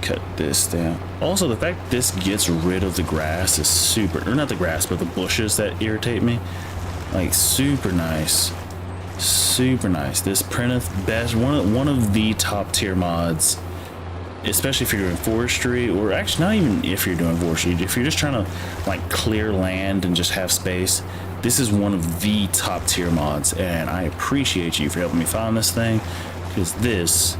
cut this down. Also, the fact this gets rid of the grass is super, or not the grass, but the bushes that irritate me. Like, super nice. Super nice. This Prentice best, one of the top tier mods, especially if you're doing forestry, or actually not even if you're doing forestry, if you're just trying to like clear land and just have space, this is one of the top tier mods, and I appreciate you for helping me find this thing, because this,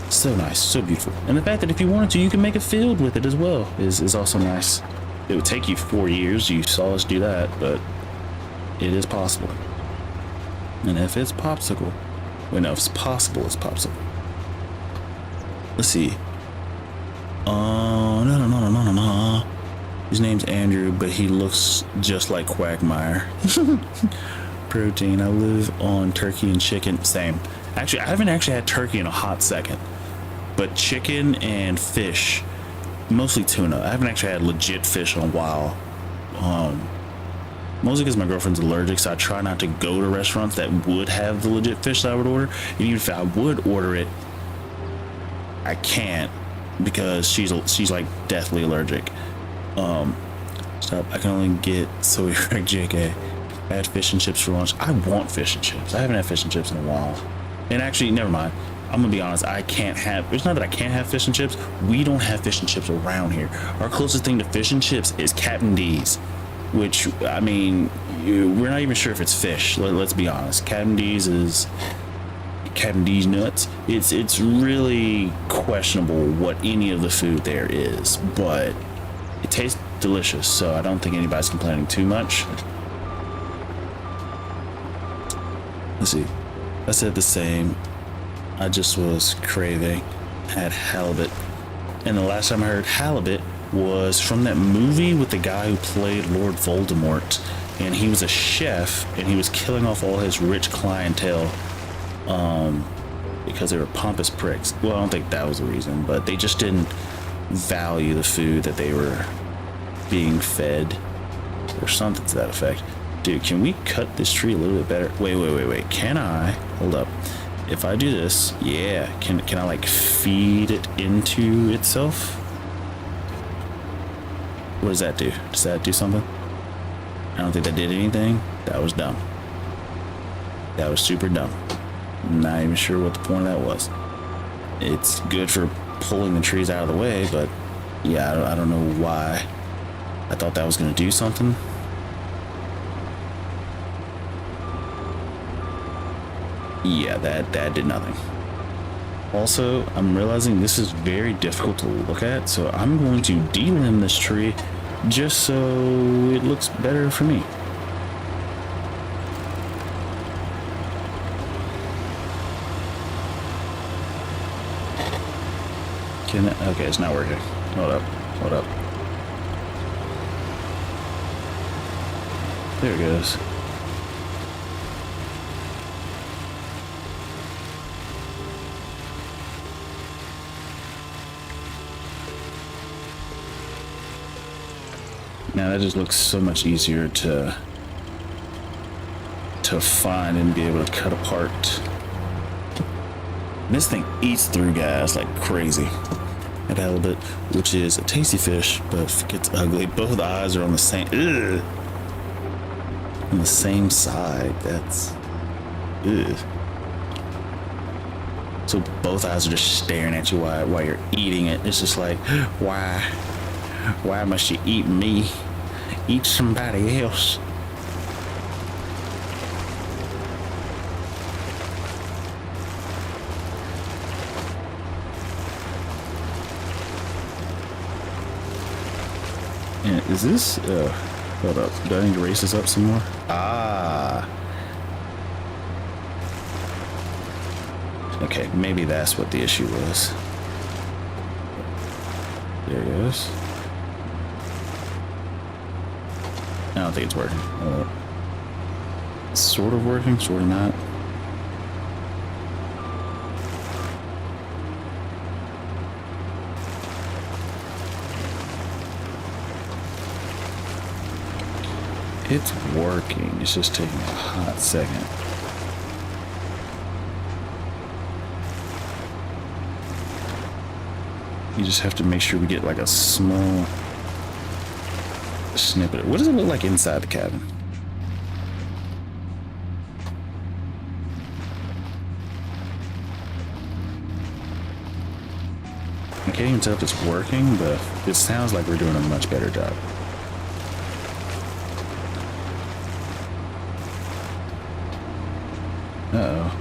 so nice, so beautiful. And the fact that if you wanted to, you can make a field with it as well is also nice. It would take you 4 years, you saw us do that, but it is possible. And if it's popsicle, wait, no, if it's possible, it's popsicle. Let's see. No. His name's Andrew, but he looks just like Quagmire. Protein. I live on turkey and chicken. Same. Actually, I haven't actually had turkey in a hot second. But chicken and fish, mostly tuna. I haven't actually had legit fish in a while. Mostly because my girlfriend's allergic, so I try not to go to restaurants that would have the legit fish that I would order. And even if I would order it, I can't, because she's like deathly allergic. Stop. I can only get soy JK. I had fish and chips for lunch. I want fish and chips. I haven't had fish and chips in a while. And actually, never mind. I'm gonna be honest. I can't have. It's not that I can't have fish and chips. We don't have fish and chips around here. Our closest thing to fish and chips is Captain D's, which, I mean, we're not even sure if it's fish. Let's be honest. Captain D's is Captain D's nuts. It's really questionable what any of the food there is, but it tastes delicious, so I don't think anybody's complaining too much. Let's see. I said the same. I just was craving. Had halibut, and the last time I heard halibut was from that movie with the guy who played Lord Voldemort, and he was a chef, and he was killing off all his rich clientele because they were pompous pricks. Well, I don't think that was the reason, but they just didn't value the food that they were being fed, or something to that effect. Dude, can we cut this tree a little bit better? Wait. Can I? Hold up. If I do this, yeah, can I like feed it into itself? What does that do? Does that do something? I don't think that did anything. That was dumb. That was super dumb. Not even sure what the point of that was. It's good for pulling the trees out of the way, but yeah, I don't know why I thought that was going to do something. Yeah, that did nothing. Also, I'm realizing this is very difficult to look at, so I'm going to delimb this tree just so it looks better for me. Okay, it's not working. Hold up. There it goes. Now that just looks so much easier to find and be able to cut apart. This thing eats through guys like crazy. At halibut, which is a tasty fish, but it's ugly. Both eyes are on the same, on the same side. That's, so both eyes are just staring at you while you're eating it. It's just like, why must you eat me? Eat somebody else. And is this, hold up, do I need to raise this up some more? Okay, maybe that's what the issue was. There it goes. I don't think it's working. It's sort of working, sort of not. It's working. It's just taking a hot second. You just have to make sure we get like a small snippet. What does it look like inside the cabin? I can't even tell if it's working, but it sounds like we're doing a much better job. Uh-oh.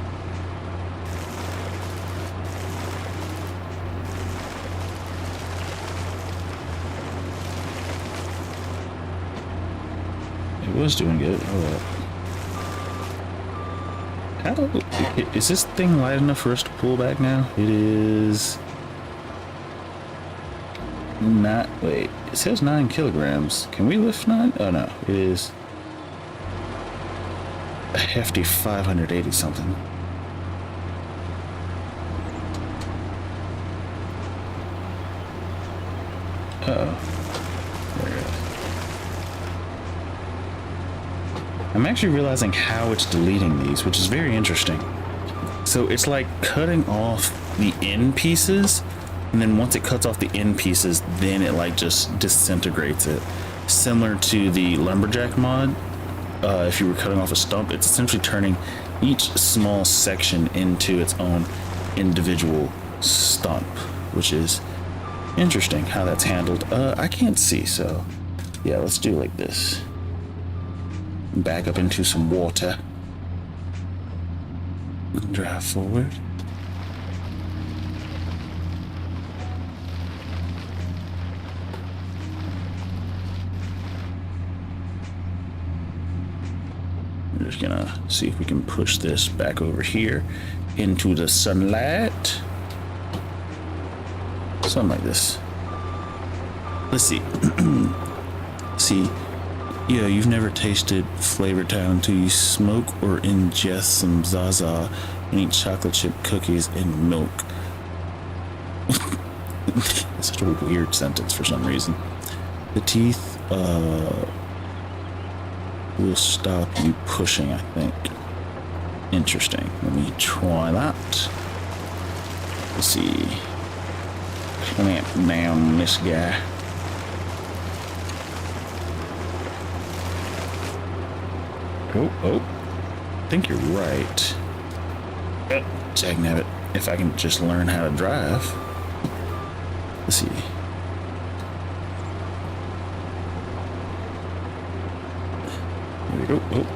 It was doing good. Hold up. How do... Is this thing light enough for us to pull back now? It is... Not... Wait. It says 9 kilograms. Can we lift 9? Oh, no. It is... a hefty 580 something. Uh-oh. There it is. I'm actually realizing how it's deleting these, which is very interesting. So it's like cutting off the end pieces, and then once it cuts off the end pieces, then it like just disintegrates it. Similar to the lumberjack mod. If you were cutting off a stump, it's essentially turning each small section into its own individual stump, which is interesting how that's handled. I can't see, so yeah, let's do it like this. Back up into some water. Drive forward. We're just gonna see if we can push this back over here into the sunlight. Something like this. Let's see. See, yeah, you've never tasted Flavor Town until you smoke or ingest some Zaza and eat chocolate chip cookies and milk. It's such a weird sentence for some reason. The teeth will stop you pushing, I think. Interesting. Let me try that. Let's see. Clamp down this guy. Oh, I think you're right. Jagnabbit, if I can just learn how to drive. Let's see. There we go. Oh.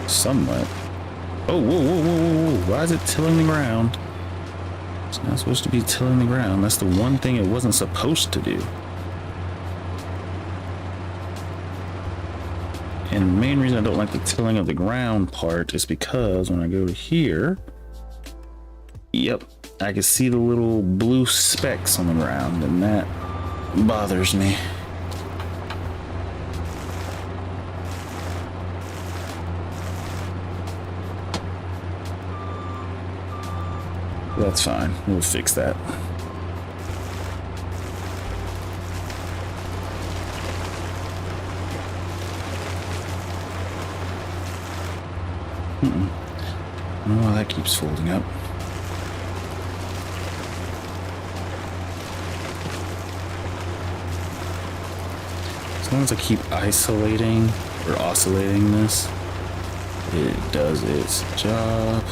Somewhat. Oh, whoa. Why is it tilling the ground? It's not supposed to be tilling the ground. That's the one thing it wasn't supposed to do. And the main reason I don't like the tilling of the ground part is because when I go to here, yep, I can see the little blue specks on the ground, and that bothers me. That's fine. We'll fix that. I don't know why that keeps folding up. As long as I keep isolating or oscillating this, it does its job.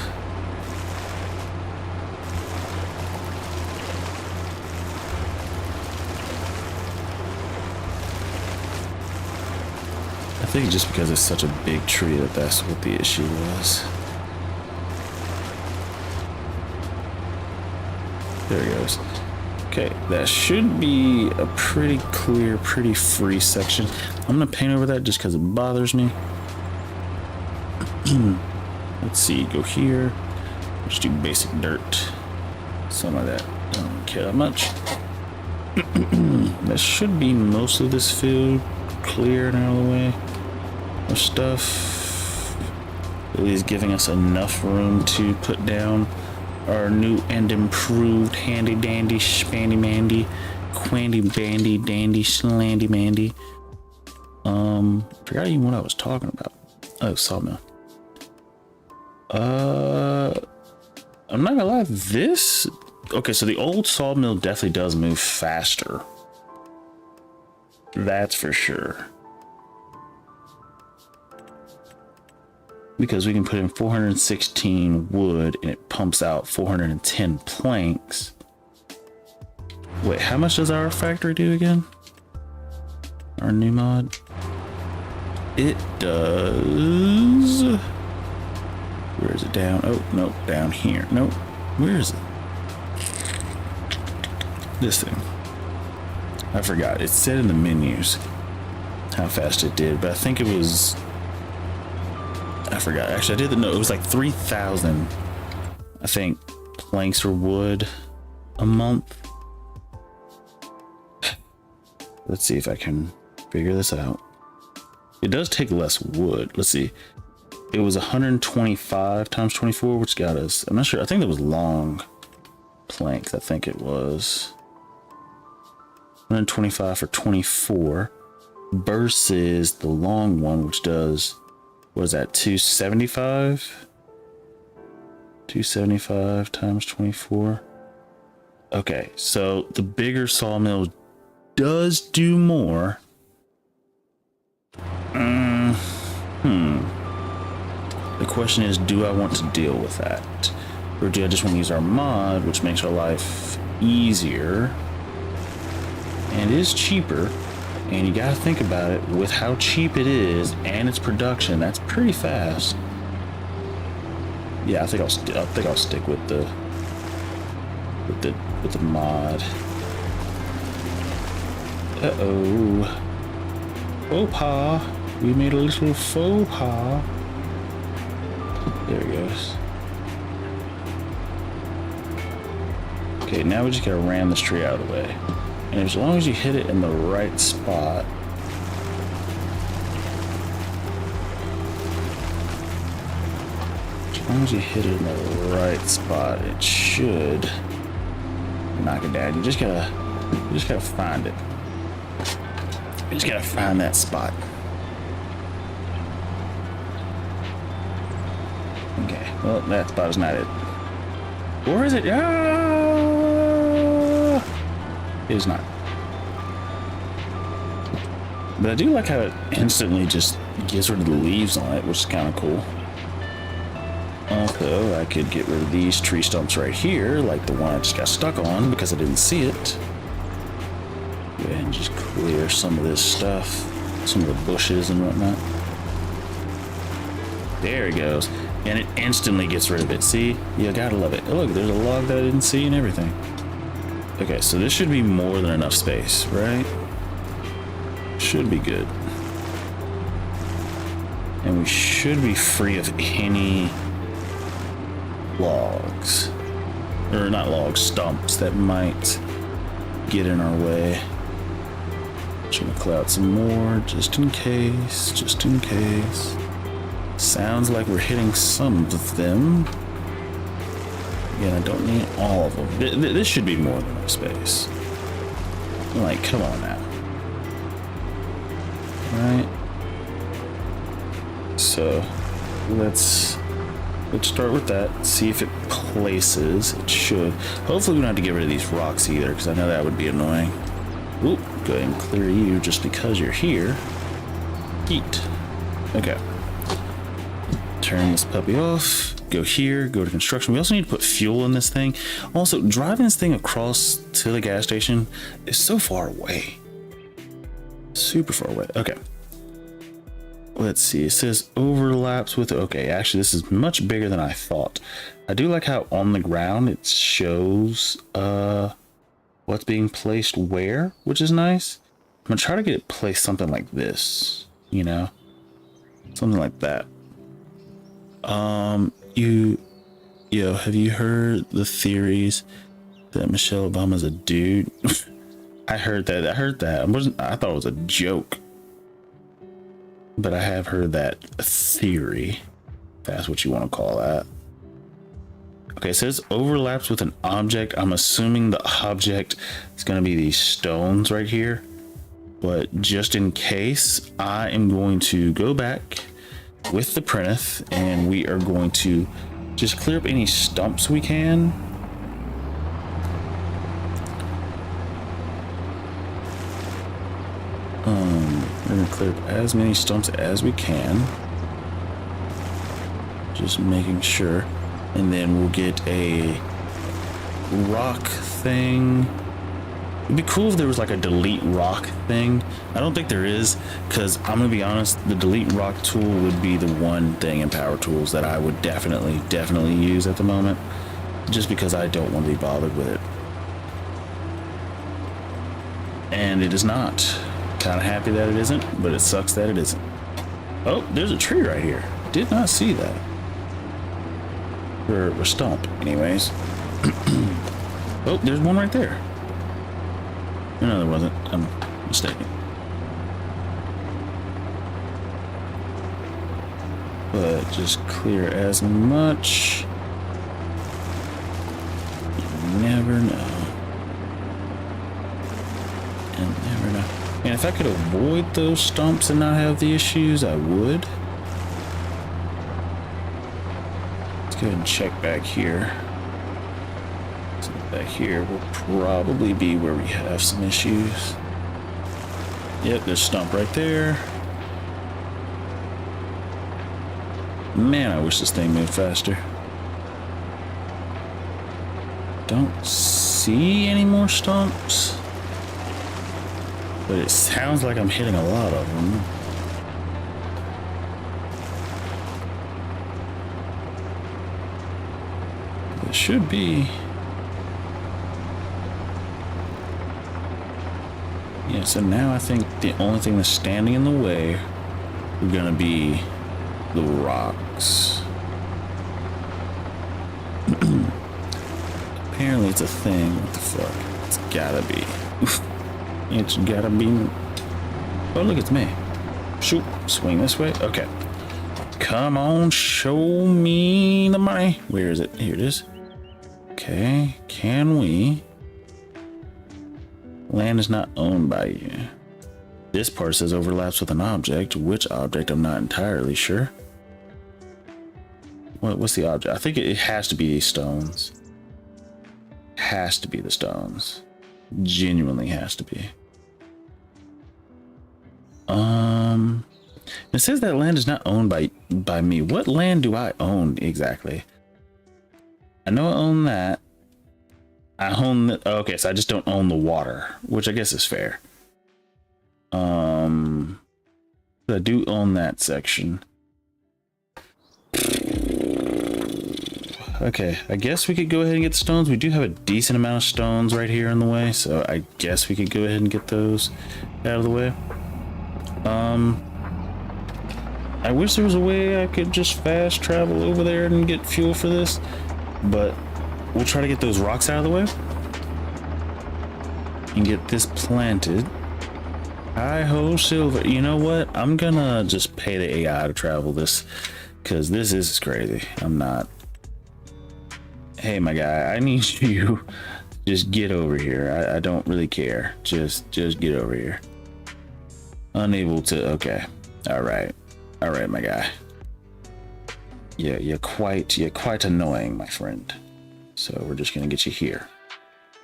I think just because it's such a big tree that's what the issue was. There it goes. Okay, that should be a pretty clear, pretty free section. I'm gonna paint over that just because it bothers me. Let's see, go here. Just do basic dirt. Some of that. Don't care that much. That should be most of this field cleared out of the way. More stuff. At least giving us enough room to put down our new and improved handy dandy spandy mandy quandy bandy dandy slandy mandy. Forgot even what I was talking about. Oh, sawmill. I'm not gonna lie, this, okay, so the old sawmill definitely does move faster. That's for sure. Because we can put in 416 wood and it pumps out 410 planks. Wait, how much does our factory do again? Our new mod? It does. Where is it? Down? Oh, no, down here. Nope. Where is it? This thing. I forgot. It said in the menus how fast it did, but I think it was, I forgot. Actually, I did the note. It was like 3,000, I think, planks or wood a month. Let's see if I can figure this out. It does take less wood. Let's see. It was 125 times 24, which got us, I'm not sure. I think that was long planks. I think it was 125 for 24 versus the long one, which does, what is that, 275? 275 times 24. Okay, so the bigger sawmill does do more. The question is, do I want to deal with that? Or do I just want to use our mod, which makes our life easier and is cheaper? And you gotta think about it, with how cheap it is and its production, that's pretty fast. Yeah, I think I'll stick with the mod. Uh-oh. Faux pas. We made a little faux pas. There it goes. Okay, now we just gotta ram this tree out of the way. And as long as you hit it in the right spot. As long as you hit it in the right spot, it should knock it down. You just gotta find it. You just gotta find that spot. Okay, well, that spot is not it. Or is it? Ah! It is not. But I do like how it instantly just gets rid of the leaves on it, which is kind of cool. Although I could get rid of these tree stumps right here, like the one I just got stuck on because I didn't see it. Go ahead and just clear some of this stuff, some of the bushes and whatnot. There it goes. And it instantly gets rid of it. See? You gotta love it. Oh, look, there's a log that I didn't see and everything. Okay, so this should be more than enough space, right? Should be good. And we should be free of any logs. Or not logs, stumps that might get in our way. Trying to clear out some more, just in case, just in case. Sounds like we're hitting some of them. Again, I don't need all of them. This should be more than enough space. Like, come on now. Alright. So, let's start with that. See if it places. It should. Hopefully we don't have to get rid of these rocks either, because I know that would be annoying. Oop, go ahead and clear you just because you're here. Heat. Okay. Turn this puppy off, go here, go to construction. We also need to put fuel in this thing. Also, driving this thing across to the gas station is so far away. Super far away. Okay. Let's see. It says overlaps with, okay, actually this is much bigger than I thought. I do like how on the ground it shows what's being placed where, which is nice. I'm gonna try to get it placed something like this, you know? Something like that. Have you heard the theories that Michelle Obama's a dude? I heard that. I thought it was a joke. But I have heard that theory. If that's what you want to call that. Okay, it says overlaps with an object. I'm assuming the object is going to be these stones right here. But just in case, I am going to go back with the Prentice, and we are going to just clear up any stumps we can. We're gonna clear up as many stumps as we can. Just making sure. And then we'll get a rock thing. It'd be cool if there was like a delete rock thing. I don't think there is, because I'm gonna be honest, the delete rock tool would be the one thing in power tools that I would definitely use at the moment, just because I don't want to be bothered with it. And it is not. Kind of happy that it isn't, but it sucks that it isn't. Oh, there's a tree right here. Did not see that. Or a stump, anyways. Oh, there's one right there. No, there wasn't. I'm mistaken. But just clear as much. You never know. And never know. And if I could avoid those stumps and not have the issues, I would. Let's go ahead and check back here. So back here will probably be where we have some issues. Yep, there's a stump right there. Man, I wish this thing moved faster. Don't see any more stumps. But it sounds like I'm hitting a lot of them. It should be. Yeah, so now I think the only thing that's standing in the way are gonna be the rocks. Apparently it's a thing. What the fuck? It's gotta be. It's gotta be. Oh, look, it's me. Shoot, swing this way. Okay. Come on, show me the money. Where is it? Here it is. Okay, can we? Land is not owned by you. This part says overlaps with an object. Which object? I'm not entirely sure. What's the object? I think it has to be these stones. Has to be the stones. Genuinely has to be. It says that land is not owned by me. What land do I own exactly? I know I own that. I own the, okay, so I just don't own the water, which I guess is fair. I do own that section. Okay, I guess we could go ahead and get the stones. We do have a decent amount of stones right here in the way, so I guess we could go ahead and get those out of the way. I wish there was a way I could just fast travel over there and get fuel for this, but we'll try to get those rocks out of the way and get this planted. Hi-ho, silver. You know what? I'm gonna just pay the AI to travel this, because this is crazy. I'm not. Hey, my guy, I need you. Just get over here. I don't really care. Just get over here. Unable to. Okay. All right, my guy. Yeah, you're quite annoying, my friend. So we're just gonna get you here.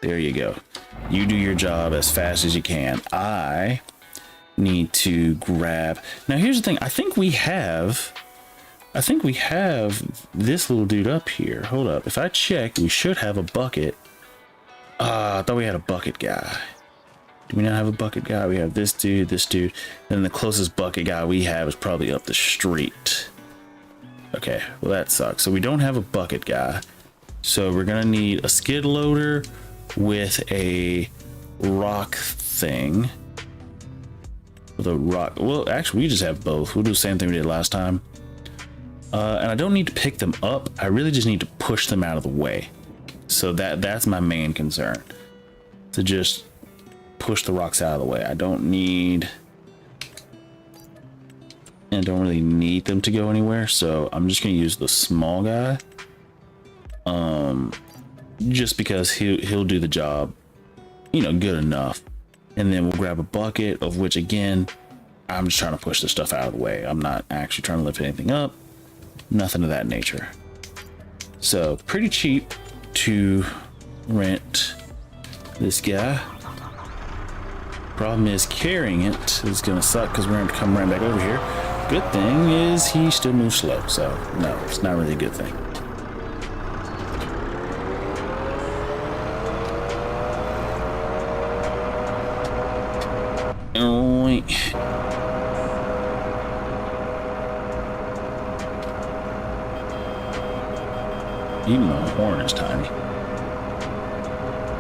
There you go. You do your job as fast as you can. I need to grab. Now here's the thing. I think we have this little dude up here. Hold up. If I check, we should have a bucket. I thought we had a bucket guy. Do we not have a bucket guy? We have this dude, and the closest bucket guy we have is probably up the street. Okay, well that sucks. So we don't have a bucket guy. So we're gonna need a skid loader with a rock thing. The rock. Well, actually, we just have both. We'll do the same thing we did last time. And I don't need to pick them up. I really just need to push them out of the way. So that's my main concern. To just push the rocks out of the way. I don't really need them to go anywhere. So I'm just gonna use the small guy. Just because he'll do the job, good enough. And then we'll grab a bucket, of which again, I'm just trying to push the stuff out of the way. I'm not actually trying to lift anything up. Nothing of that nature. So pretty cheap to rent this guy. Problem is carrying it is gonna suck because we're gonna come right back over here. Good thing is he still moves slow, so no, it's not really a good thing. Even the horn is tiny.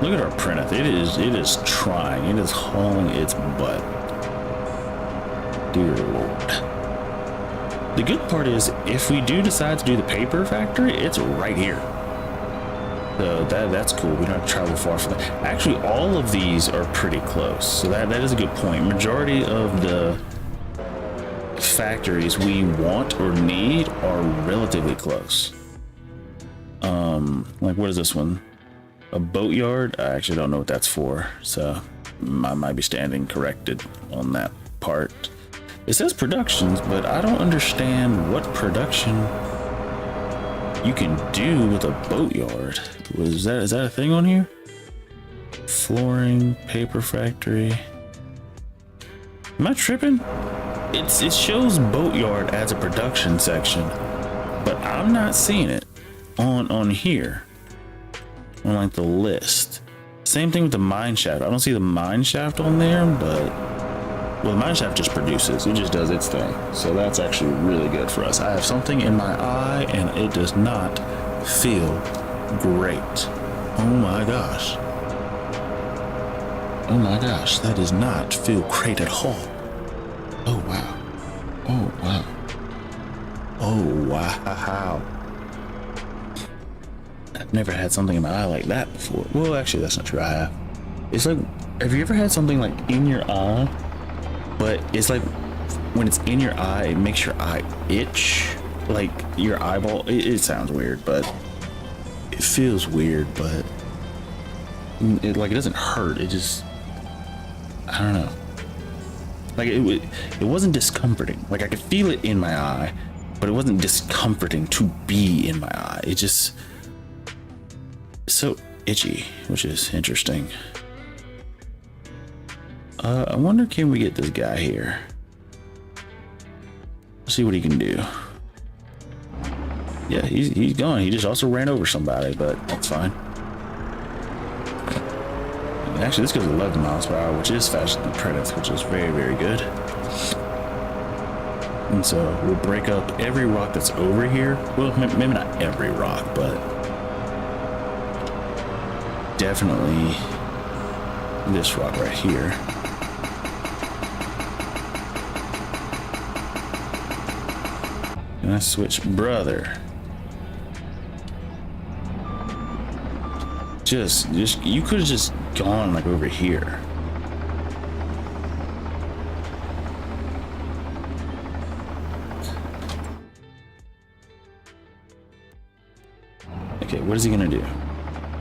Look at our Prentice. It is trying. It is hauling its butt. Dear Lord. The good part is, if we do decide to do the paper factory, it's right here. So that's cool. We don't have to travel far for that. Actually, all of these are pretty close. So that is a good point. Majority of the factories we want or need are relatively close. Like what is this one? A boatyard? I actually don't know what that's for, so I might be standing corrected on that part. It says productions, but I don't understand what production you can do with a boatyard. Is that a thing on here? Flooring, paper factory. Am I tripping? It shows boatyard as a production section, but I'm not seeing it on here. On like the list. Same thing with the mine shaft. I don't see the mine shaft on there, but well, the mine shaft just produces. It just does its thing. So that's actually really good for us. I have something in my eye and it does not feel great. Oh my gosh. Oh my gosh, that does not feel great at all. Oh wow. Oh wow. Oh wow. I've never had something in my eye like that before. Well, actually, that's not true. I have. It's like, have you ever had something like in your eye, but it's like when it's in your eye, it makes your eye itch, like your eyeball. It sounds weird, but it feels weird, but it doesn't hurt. It just, I don't know. Like it wasn't discomforting. Like I could feel it in my eye, but it wasn't discomforting to be in my eye. It just so itchy, which is interesting. I wonder, can we get this guy here? Let's see what he can do. Yeah, he's gone. He just also ran over somebody, but that's fine. Actually, this goes 11 miles per hour, which is faster than Prentice, which is very, very good. And so we'll break up every rock that's over here. Well, maybe not every rock, but definitely this rock right here. And I switch brother. Just you could have just gone like over here. Okay, what is he gonna do?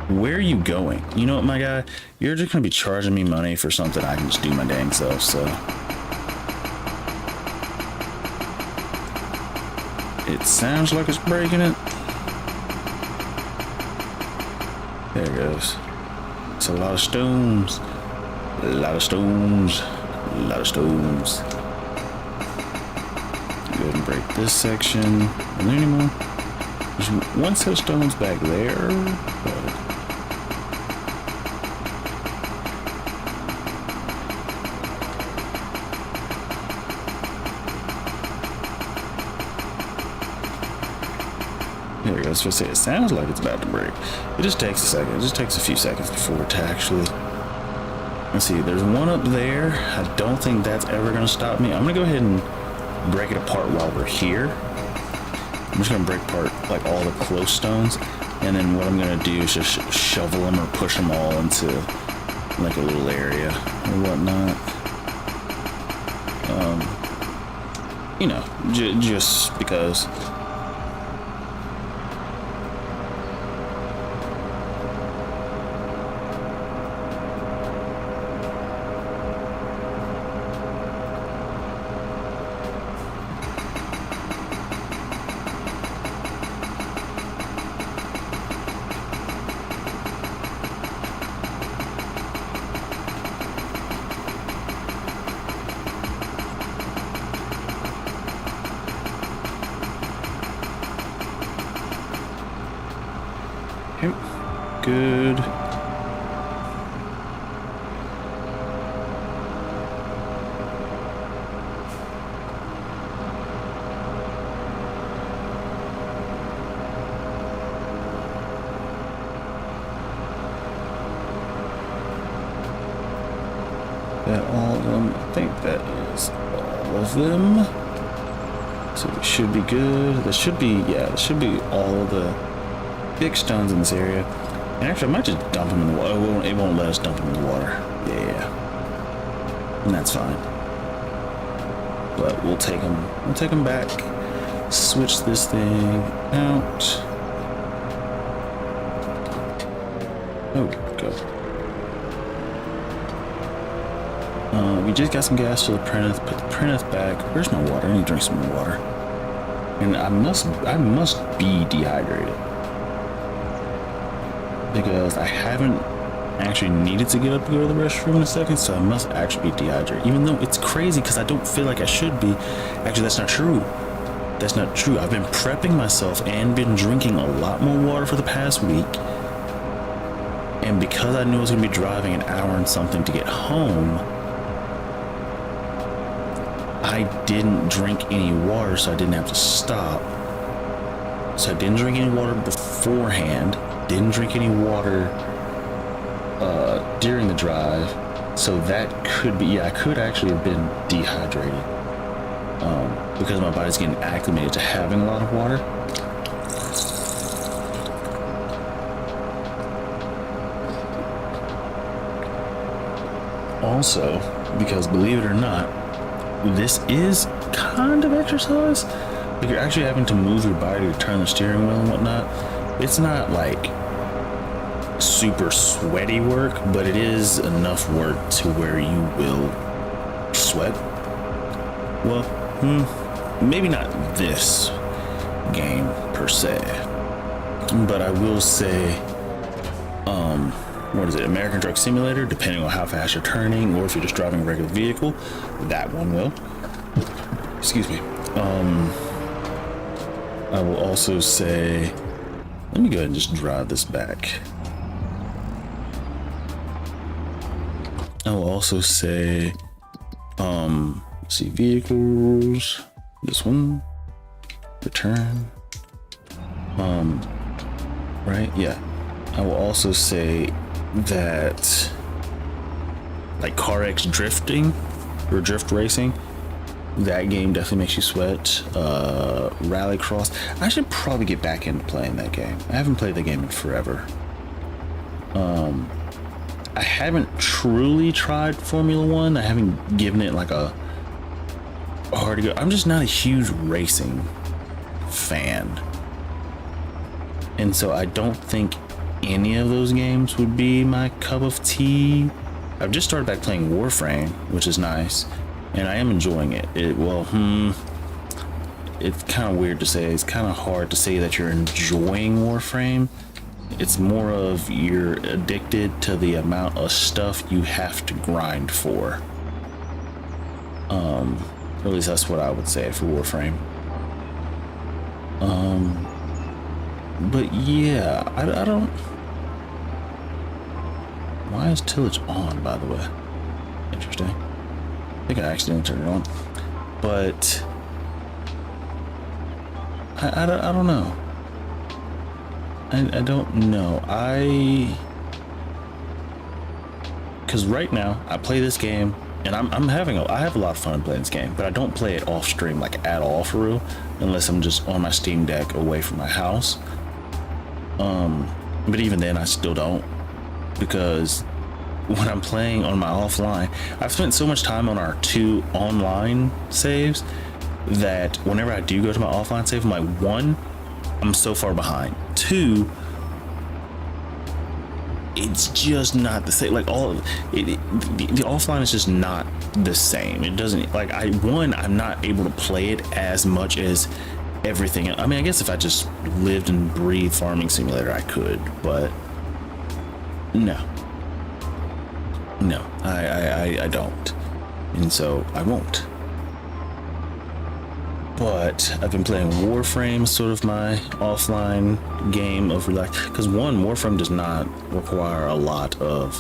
Where are you going? You know what, my guy? You're just gonna be charging me money for something I can just do my dang self, so. It sounds like it's breaking it. There it goes. It's a lot of stones. A lot of stones. A lot of stones. Go ahead and break this section. Are there any more? There's one set of stones back there. There we go. I was supposed to say, it sounds like it's about to break. It just takes a second. It just takes a few seconds before it to actually. Let's see. There's one up there. I don't think that's ever going to stop me. I'm going to go ahead and break it apart while we're here. I'm just going to break apart like all the close stones. And then what I'm going to do is just shovel them or push them all into like a little area or whatnot. You know, just because. Okay, good. That all of them? I think that is all of them. So we should be good. There should be, yeah, there should be all of the big stones in this area. And actually, I might just dump them in the water. It won't let us dump them in the water. Yeah. And that's fine. But we'll take them. We'll take them back. Switch this thing out. Oh, go. We just got some gas to the Prentice. Put the Prentice back. Where's my water? I need to drink some more water. And I must be dehydrated because I haven't actually needed to get up to go to the restroom in a second, so I must actually be dehydrated. Even though it's crazy because I don't feel like I should be. Actually, that's not true. That's not true. I've been prepping myself and been drinking a lot more water for the past week. And because I knew I was going to be driving an hour and something to get home, I didn't drink any water, so I didn't have to stop. So I didn't drink any water beforehand, didn't drink any water during the drive. So that could be, yeah, I could actually have been dehydrated because my body's getting acclimated to having a lot of water. Also, because believe it or not, this is kind of exercise. Like you're actually having to move your body to turn the steering wheel and whatnot. It's not like super sweaty work, but it is enough work to where you will sweat. Well, maybe not this game per se, but I will say, what is it? American Truck Simulator, depending on how fast you're turning, or if you're just driving a regular vehicle, that one will. Excuse me. I will also say, let me go ahead and just drive this back. I will also say, let's see, vehicles, this one, return, right? Yeah. I will also say that like CarX drifting or drift racing, that game definitely makes you sweat. Rallycross, I should probably get back into playing that game. I haven't played the game in forever. I haven't truly tried Formula One. I haven't given it like a hard to go. I'm just not a huge racing fan, and so I don't think any of those games would be my cup of tea. I've just started back playing Warframe, which is nice, and I am enjoying it. It's kind of weird to say. It's kind of hard to say that you're enjoying Warframe. It's more of you're addicted to the amount of stuff you have to grind for. Or at least that's what I would say for Warframe. But yeah, I don't. Why is tillage on, by the way? Interesting. I think I accidentally turned it on. But I don't know. I don't know. Because right now I play this game and I have a lot of fun playing this game, but I don't play it off stream like at all for real, unless I'm just on my Steam Deck away from my house. But even then I still don't, because when I'm playing on my offline, I've spent so much time on our 2 online saves that whenever I do go to my offline save, I'm like, 1, I'm so far behind. 2, it's just not the same. Like the offline is just not the same. It doesn't, like, I'm not able to play it as much as everything. I mean, I guess if I just lived and breathed Farming Simulator, I could, but no, I don't, and so I won't. But I've been playing Warframe, sort of my offline game of relax. Because one, Warframe does not require a lot of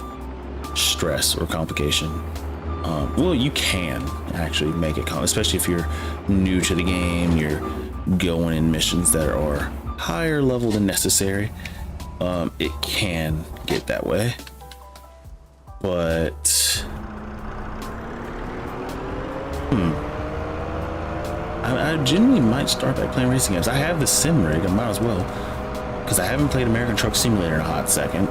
stress or complication. Well, you can actually make it, especially if you're new to the game, you're going in missions that are higher level than necessary. It can get that way. But I genuinely might start back playing racing games. I have the sim rig, I might as well, because I haven't played American Truck Simulator in a hot second.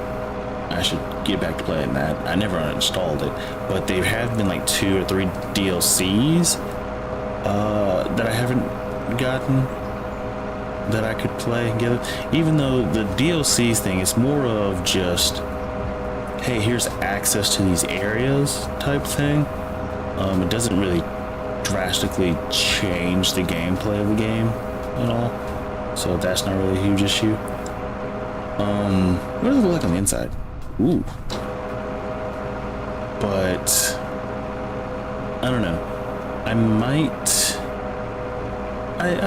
I should get back to playing that. I never uninstalled it, but there have been like 2 or 3 DLCs that I haven't gotten that I could play and get it. Even though the DLCs thing is more of just, hey, here's access to these areas type thing. It doesn't really drastically change the gameplay of the game at all, so that's not really a huge issue. What does it look like on the inside? Ooh. But I don't know. I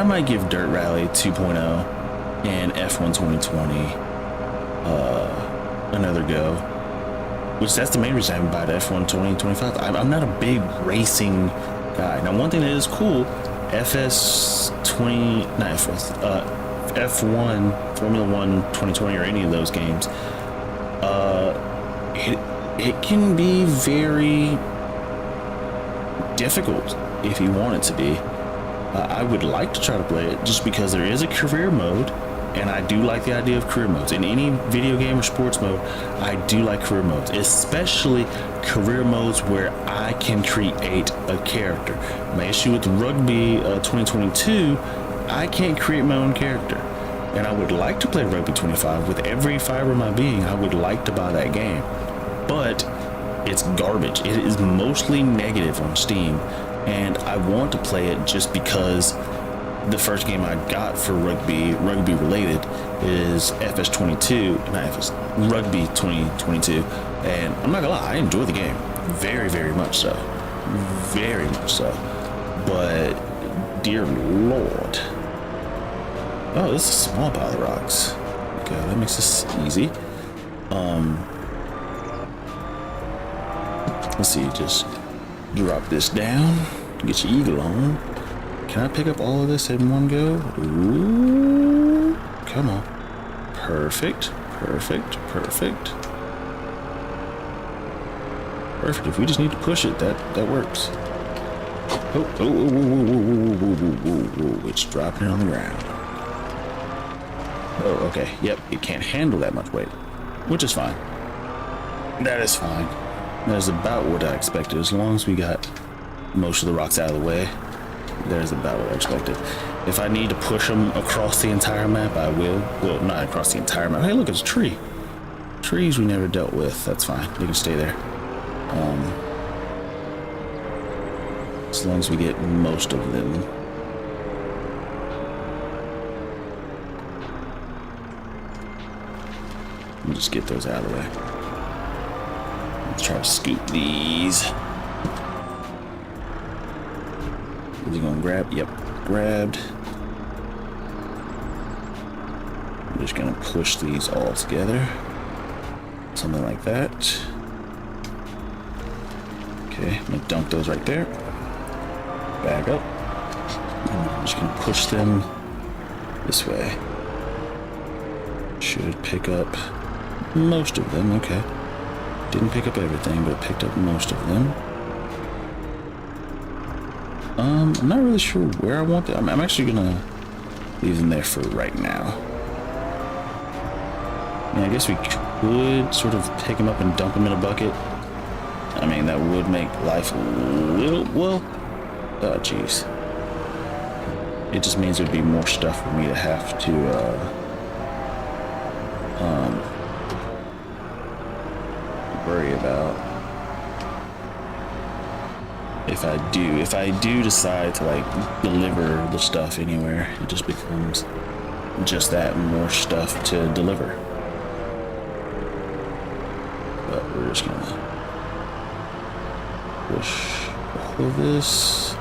might give Dirt Rally 2.0 and F1 2020 another go. Which that's the main reason I haven't bought F1 2025. I'm not a big racing guy. Now, one thing that is cool, F1 Formula 1 2020 or any of those games, it can be very difficult if you want it to be. I would like to try to play it just because there is a career mode, and I do like the idea of career modes. In any video game or sports mode, I do like career modes, especially career modes where I can create a character. My issue with Rugby 2022, I can't create my own character. And I would like to play Rugby 25 with every fiber of my being. I would like to buy that game, but it's garbage. It is mostly negative on Steam, and I want to play it just because the first game I got for rugby related is Rugby 2022, and I'm not gonna lie, I enjoy the game very, very much so, but dear Lord. Oh, this is a small pile of rocks. Okay, that makes this easy. Let's see, just drop this down, get your eagle on. Can I pick up all of this in one go? Ooh, come on. Perfect. If we just need to push it, that works. Oh, it's dropping it on the ground. Oh, okay. Yep, it can't handle that much weight, which is fine. That is fine. That is about what I expected. As long as we got most of the rocks out of the way, there's about what I expected. If I need to push them across the entire map, I will. Well, not across the entire map. Hey, look, it's a tree. Trees we never dealt with. That's fine. They can stay there. As long as we get most of them. We'll just get those out of the way. Let's try to scoop these. Is he gonna grab? Yep, grabbed. I'm just gonna push these all together. Something like that. Okay, I'm gonna dump those right there. Back up. And I'm just gonna push them this way. Should pick up most of them. Okay. Didn't pick up everything, but picked up most of them. I'm not really sure where I want them. I'm actually gonna leave them there for right now. I guess we could sort of pick them up and dump them in a bucket. I mean, that would make life a little, well, oh jeez. It just means there'd be more stuff for me to have to, worry about. If I do decide to like deliver the stuff anywhere, it just becomes just that, more stuff to deliver. But we're just gonna push all of this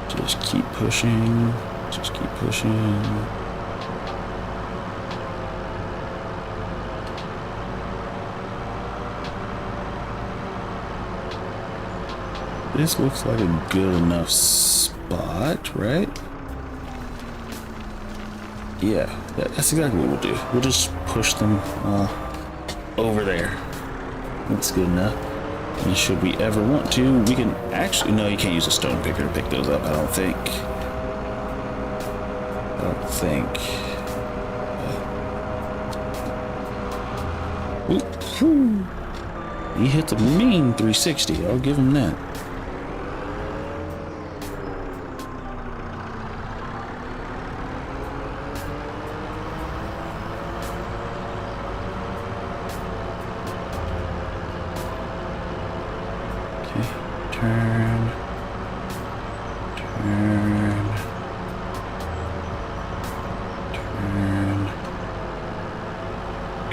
Just keep pushing. Just keep pushing. This looks like a good enough spot, right? Yeah, that's exactly what we'll do. We'll just push them over there. That's good enough. And should we ever want to, we can actually, no, you can't use a stone picker to pick those up, I don't think. Ooh, he hits a mean 360, I'll give him that. Turn.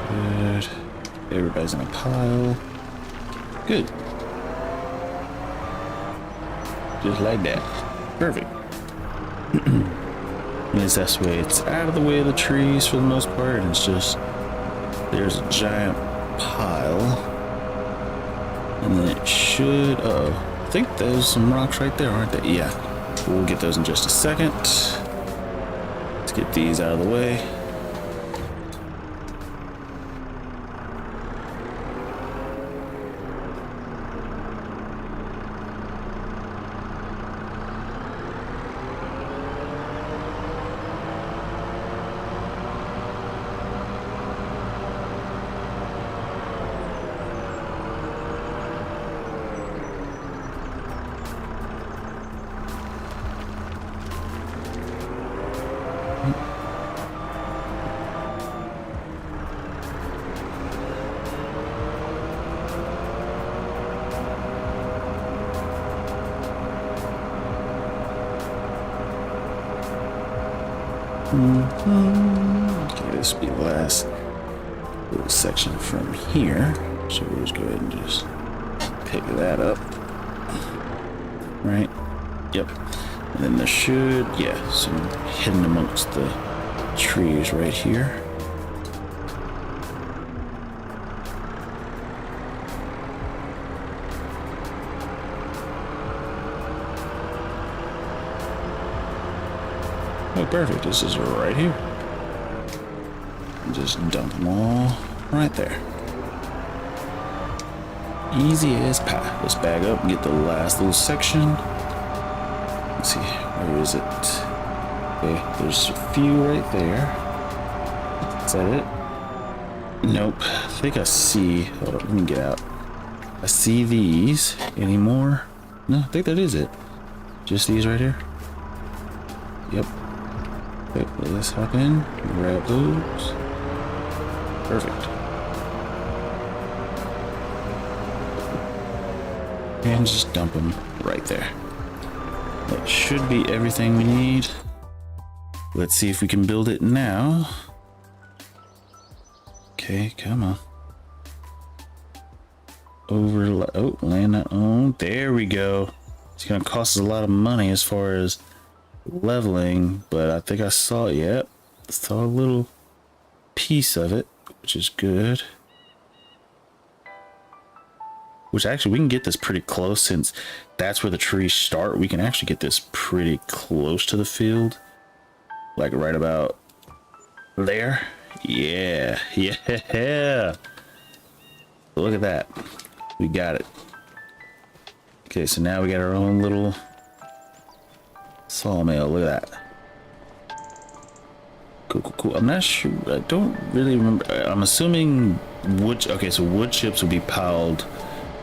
Good. Everybody's in a pile. Good. Just like that. Perfect. Is this way? It's out of the way of the trees for the most part, and it's just there's a giant pile, and then it should. I think there's some rocks right there, aren't there? Yeah. We'll get those in just a second. Let's get these out of the way. Okay, this will be the last little section from here. So we'll just go ahead and just pick that up. Right? Yep. And then there should, yeah, some hidden amongst the trees right here. Oh, perfect. This is right here. Just dump them all right there. Easy as pie. Let's bag up and get the last little section. Let's see. Where is it? Okay, there's a few right there. Is that it? Nope. I think I see. Hold on, let me get out. I see these. Any more? No, I think that is it. Just these right here. Yep. Okay, let's hop in, grab those. Perfect. And just dump them right there. That should be everything we need. Let's see if we can build it now. Okay, come on. Oh, land that on. There we go. It's gonna cost us a lot of money as far as leveling, but I think I saw, yep, saw a little piece of it, which is good. Which actually we can get this pretty close, since that's where the trees start. We can actually get this pretty close to the field, like right about there. Yeah. Look at that, we got it. Okay, so now we got our own little sawmill. Look at that. Cool. I'm not sure. I don't really remember. I'm assuming wood. Okay, so wood chips will be piled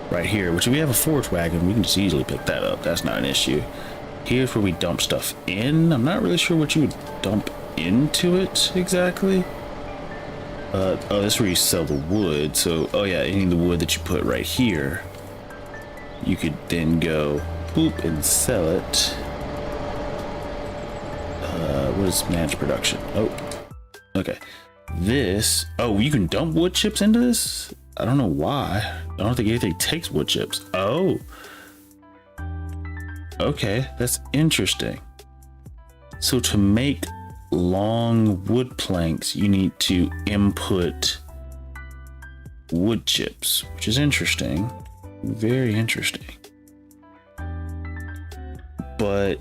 right here, which if we have a forage wagon, we can just easily pick that up. That's not an issue. Here's where we dump stuff in. I'm not really sure what you would dump into it exactly. Oh, this is where you sell the wood. So, oh yeah, any of the wood that you put right here, you could then go boop and sell it. What is managed production? Oh, okay. This, oh, you can dump wood chips into this? I don't know why. I don't think anything takes wood chips. Oh. Okay, that's interesting. So to make long wood planks, you need to input wood chips, which is interesting. Very interesting. But,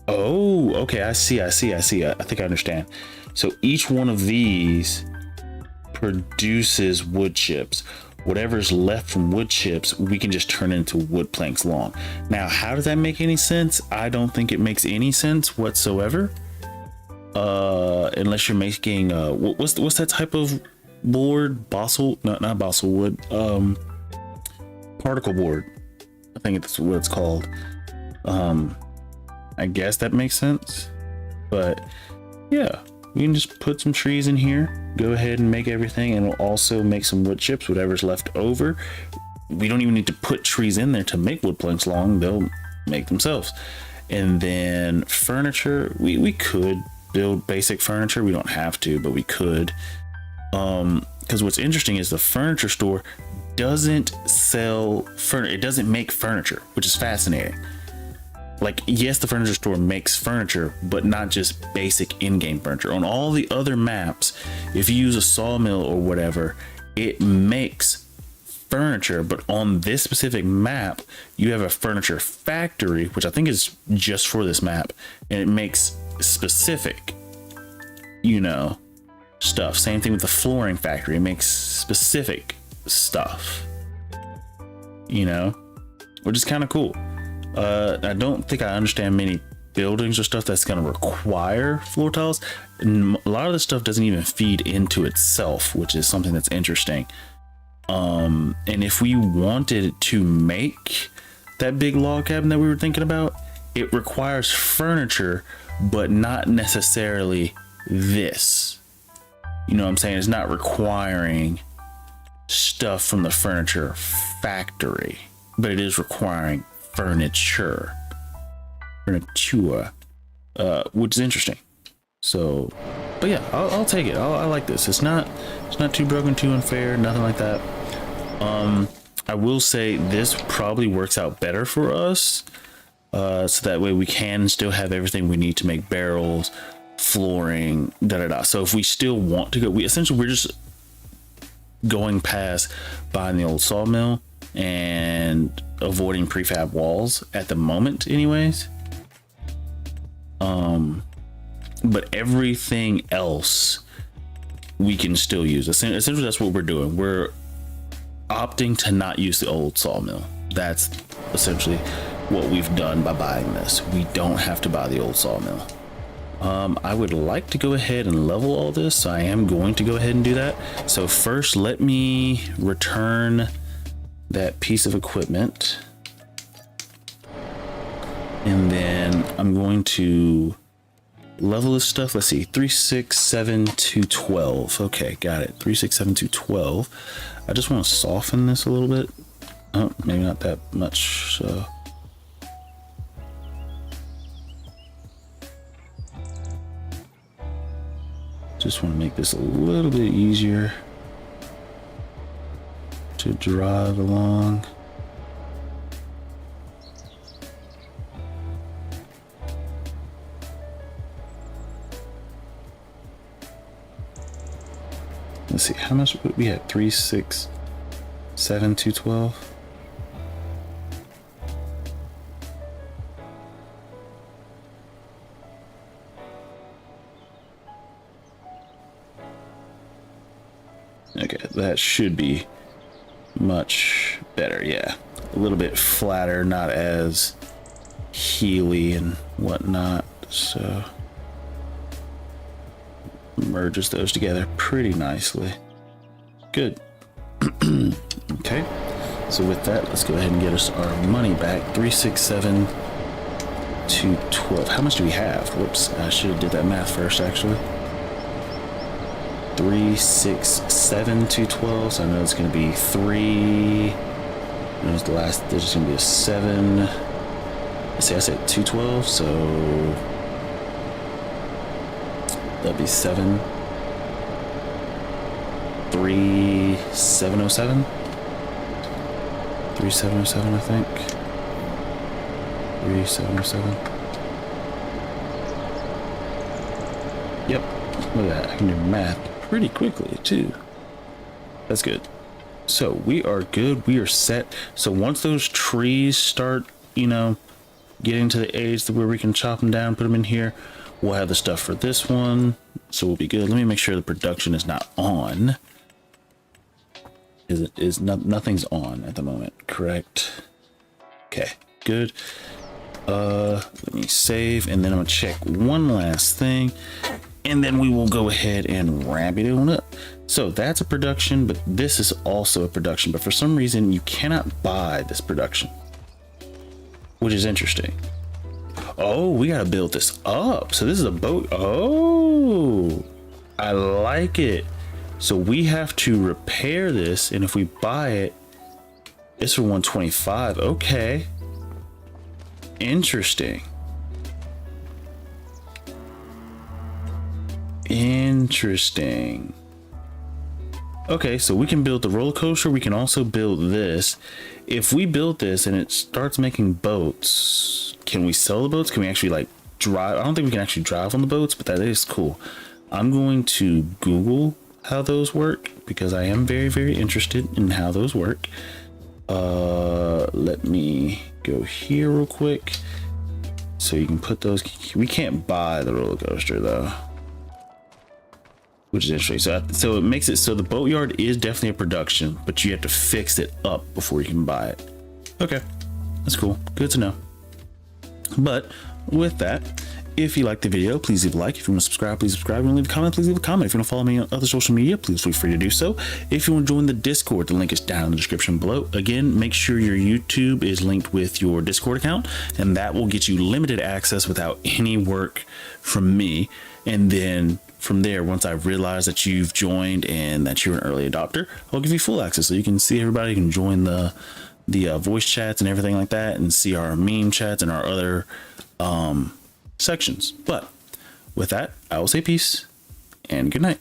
oh, okay, I see. I think I understand. So each one of these produces wood chips. Whatever's left from wood chips, we can just turn into wood planks long. Now, how does that make any sense? I don't think it makes any sense whatsoever. Unless you're making what's that type of board? Balsa, not balsa wood. Particle board. I think that's what it's called. I guess that makes sense. But yeah, we can just put some trees in here. Go ahead and make everything, and we'll also make some wood chips, whatever's left over. We don't even need to put trees in there to make wood planks long. They'll make themselves. And then furniture, we could build basic furniture. We don't have to, but we could. Because what's interesting is the furniture store doesn't sell furniture. It doesn't make furniture, which is fascinating. Like, yes, the furniture store makes furniture, but not just basic in-game furniture. On all the other maps, if you use a sawmill or whatever, it makes furniture. But on this specific map, you have a furniture factory, which I think is just for this map, and it makes specific, stuff. Same thing with the flooring factory. It makes specific stuff, which is kind of cool. I don't think I understand many buildings or stuff that's going to require floor tiles. And a lot of this stuff doesn't even feed into itself, which is something that's interesting. And if we wanted to make that big log cabin that we were thinking about, it requires furniture, but not necessarily this. You know what I'm saying? It's not requiring stuff from the furniture factory, but it is requiring furniture, which is interesting. So, but yeah, I'll take it. I like this. It's not too broken, too unfair, nothing like that. I will say this probably works out better for us, so that way we can still have everything we need to make barrels, flooring, So if we still want to go, we're just going past buying the old sawmill and avoiding prefab walls at the moment anyways. But everything else we can still use. Essentially that's what we're doing. We're opting to not use the old sawmill. That's essentially what we've done by buying this. We don't have to buy the old sawmill. I would like to go ahead and level all this, so I am going to go ahead and do that. So first, let me return that piece of equipment, and then I'm going to level this stuff. Let's see, 3, 6, 7 to 12. Okay, got it. 3, 6, 7 to 12. I just want to soften this a little bit. Oh, maybe not that much. So just want to make this a little bit easier to drive along. Let's see, how much we had? 3, 6, 7 to 12. Okay, that should be much better. Yeah, a little bit flatter, not as heely and whatnot. So merges those together pretty nicely. Good. Okay, so with that, let's go ahead and get us our money back. 3, 6, 7 to 12. How much do we have? Whoops, I should have did that math first actually. 3, 6, 7 to 12. So I know it's going to be 3. There's the last. There's just going to be a 7. Let's see, I said 212, so that'd be 7. 3707. 3707, I think. 377. Yep, look at that. I can do math pretty quickly too. That's good. So we are good. We are set. So once those trees start, you know, getting to the age where we can chop them down, put them in here, we'll have the stuff for this one. So we'll be good. Let me make sure the production is not on. Nothing's on at the moment, correct? Okay, good. Let me save, and then I'm gonna check one last thing, and then we will go ahead and ramp it on up. So that's a production, but this is also a production, but for some reason you cannot buy this production, which is interesting. Oh, we gotta build this up. So this is a boat. Oh, I like it. So we have to repair this, and if we buy it, it's for 125. Okay, interesting. Interesting. Okay, so we can build the roller coaster. We can also build this. If we build this and it starts making boats, can we sell the boats? Can we actually like drive? I don't think we can actually drive on the boats, but that is cool. I'm going to Google how those work because I am very, very interested in how those work. Let me go here real quick. So you can put those. We can't buy the roller coaster though, which is interesting. So it makes it so the boatyard is definitely a production, but you have to fix it up before you can buy it. Okay, that's cool. Good to know. But with that, if you like the video, please leave a like. If you want to subscribe, please subscribe. If you want to leave a comment, please leave a comment. If you want to follow me on other social media, please feel free to do so. If you want to join the Discord, the link is down in the description below. Again, make sure your YouTube is linked with your Discord account, and that will get you limited access without any work from me. And then from there, once I realize that you've joined and that you're an early adopter, I'll give you full access so you can see everybody. You can join the voice chats and everything like that, and see our meme chats and our other sections. But with that, I will say peace and good night.